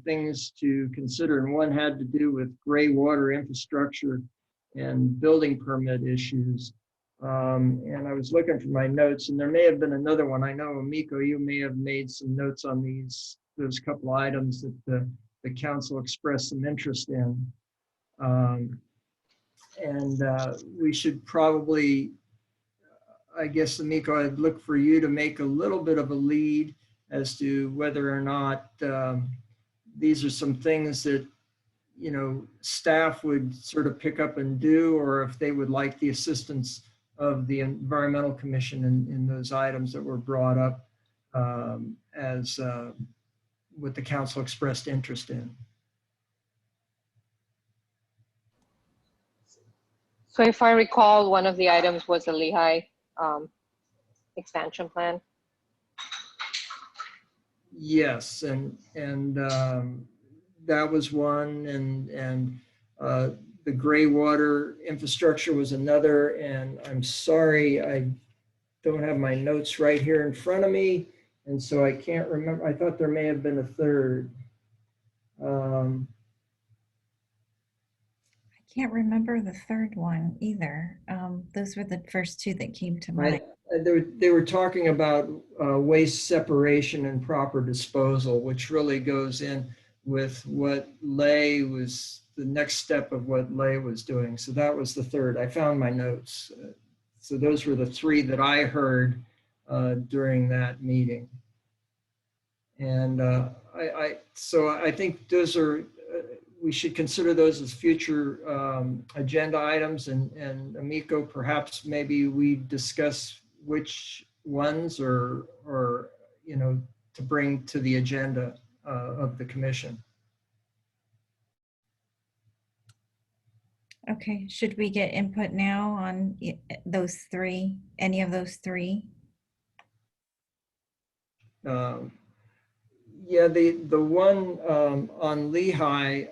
things to consider, and one had to do with gray water infrastructure and building permit issues. And I was looking for my notes, and there may have been another one. I know, Miko, you may have made some notes on those couple items that the council expressed some interest in. We should probably, I guess, Miko, I'd look for you to make a little bit of a lead as to whether or not these are some things that, you know, staff would sort of pick up and do, or if they would like the assistance of the Environmental Commission in those items that were brought up as what the council expressed interest in. So if I recall, one of the items was the Lehigh expansion plan. Yes, and that was one, and the gray water infrastructure was another. And I'm sorry, I don't have my notes right here in front of me, and so I can't remember. I thought there may have been a third. I can't remember the third one either. Those were the first two that came to mind. They were talking about waste separation and proper disposal, which really goes in with what Lay was, the next step of what Lay was doing. So that was the third. I found my notes. So those were the three that I heard during that meeting. And so I think those are, we should consider those as future agenda items. And Amico, perhaps maybe we discuss which ones or you know, to bring to the agenda of the commission. Okay, should we get input now on those three, any of those three? Yeah, the one on Lehigh,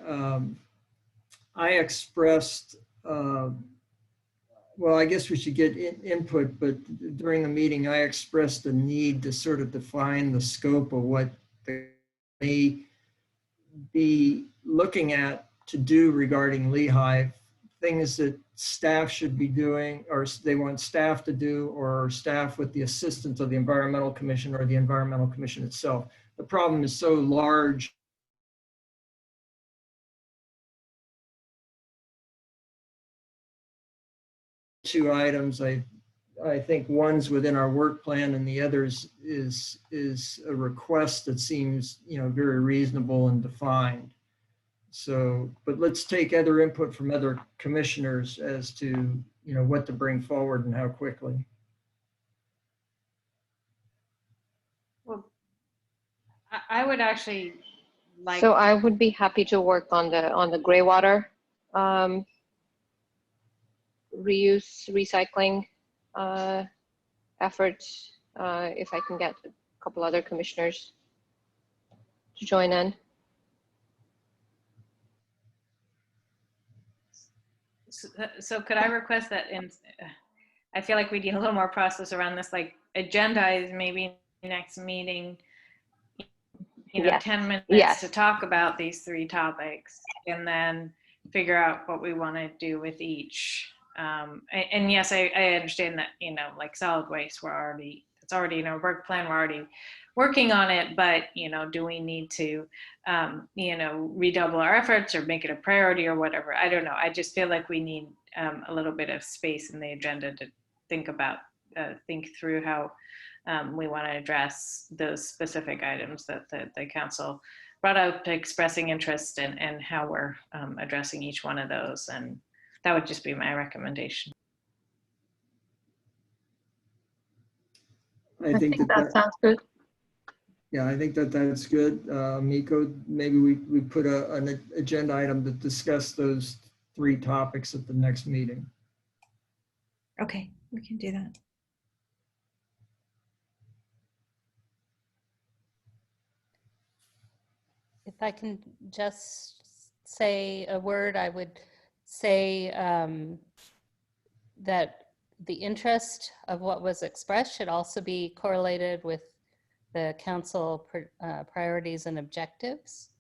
I expressed, well, I guess we should get input, but during the meeting, I expressed the need to sort of define the scope of what they may be looking at to do regarding Lehigh, things that staff should be doing, or they want staff to do, or staff with the assistance of the Environmental Commission or the Environmental Commission itself. The problem is so large. Two items, I think one's within our work plan, and the others is a request that seems, you know, very reasonable and defined. So, but let's take other input from other commissioners as to, you know, what to bring forward and how quickly. Well, I would actually like. So I would be happy to work on the gray water reuse, recycling efforts if I can get a couple other commissioners to join in. So could I request that I feel like we need a little more process around this, like agendize maybe next meeting, Yes. 10 minutes Yes. to talk about these 3 topics and then figure out what we want to do with each. And yes, I understand that, like solid waste, it's already in our work plan, we're already working on it, but, do we need to, redouble our efforts or make it a priority or whatever? I don't know. I just feel like we need a little bit of space in the agenda to think through how we want to address those specific items that the council brought up, expressing interest in, and how we're addressing each one of those. And that would just be my recommendation. I think that sounds good. Yeah, I think that's good. Miko, maybe we put an agenda item to discuss those 3 topics at the next meeting. Okay, we can do that. If I can just say a word, I would say that the interest of what was expressed should also be correlated with the council priorities and objectives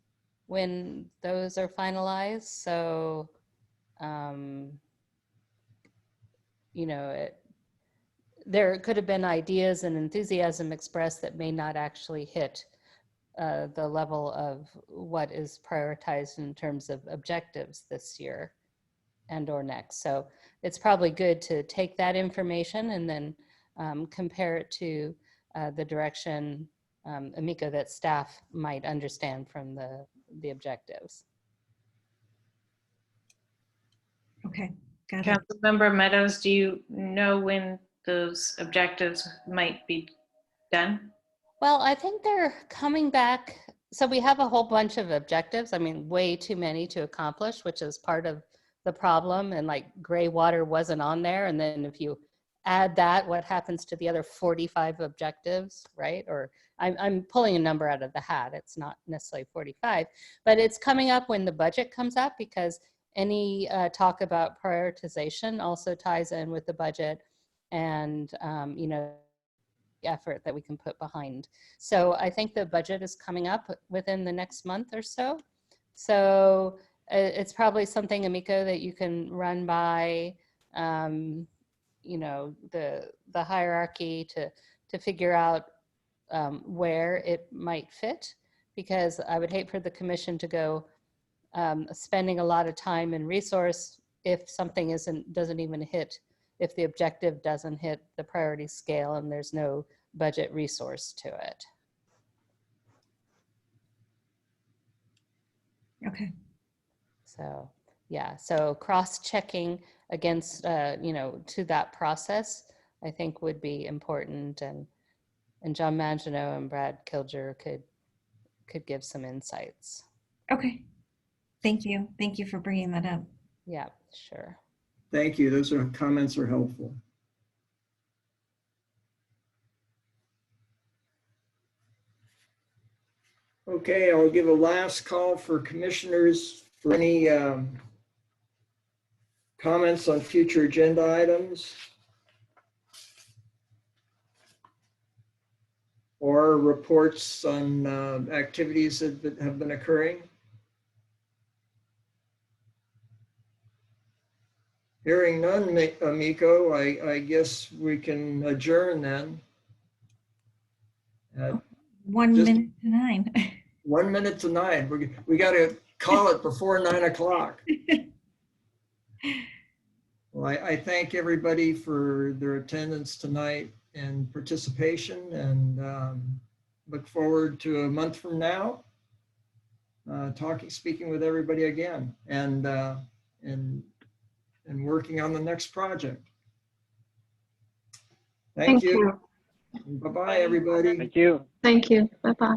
when those are finalized. So, there could have been ideas and enthusiasm expressed that may not actually hit the level of what is prioritized in terms of objectives this year and or next. So it's probably good to take that information and then compare it to the direction, Amiko, that staff might understand from the objectives. Okay, got it. Councilmember Meadows, do you know when those objectives might be done? Well, I think they're coming back. So we have a whole bunch of objectives. I mean, way too many to accomplish, which is part of the problem. And like gray water wasn't on there. And then if you add that, what happens to the other 45 objectives, right? Or I'm pulling a number out of the hat. It's not necessarily 45, but it's coming up when the budget comes up, because any talk about prioritization also ties in with the budget and, effort that we can put behind. So I think the budget is coming up within the next month or so. So it's probably something, Amiko, that you can run by, the hierarchy to figure out where it might fit, because I would hate for the commission to go spending a lot of time and resource if something doesn't even hit, if the objective doesn't hit the priority scale and there's no budget resource to it. Okay. So yeah, so cross-checking against, to that process, I think would be important, and John Mangiano and Brad Kilger could give some insights. Okay. Thank you. Thank you for bringing that up. Yeah, sure. Thank you. Those comments are helpful. Okay, I'll give a last call for commissioners for any comments on future agenda items or reports on activities that have been occurring. Hearing none, Amiko, I guess we can adjourn then. 1 minute to 9. 1 minute to 9. We got to call it before 9 o'clock. Well, I thank everybody for their attendance tonight and participation, and look forward to a month from now, speaking with everybody again, and working on the next project. Thank you. Bye-bye, everybody. Thank you. Thank you. Bye-bye.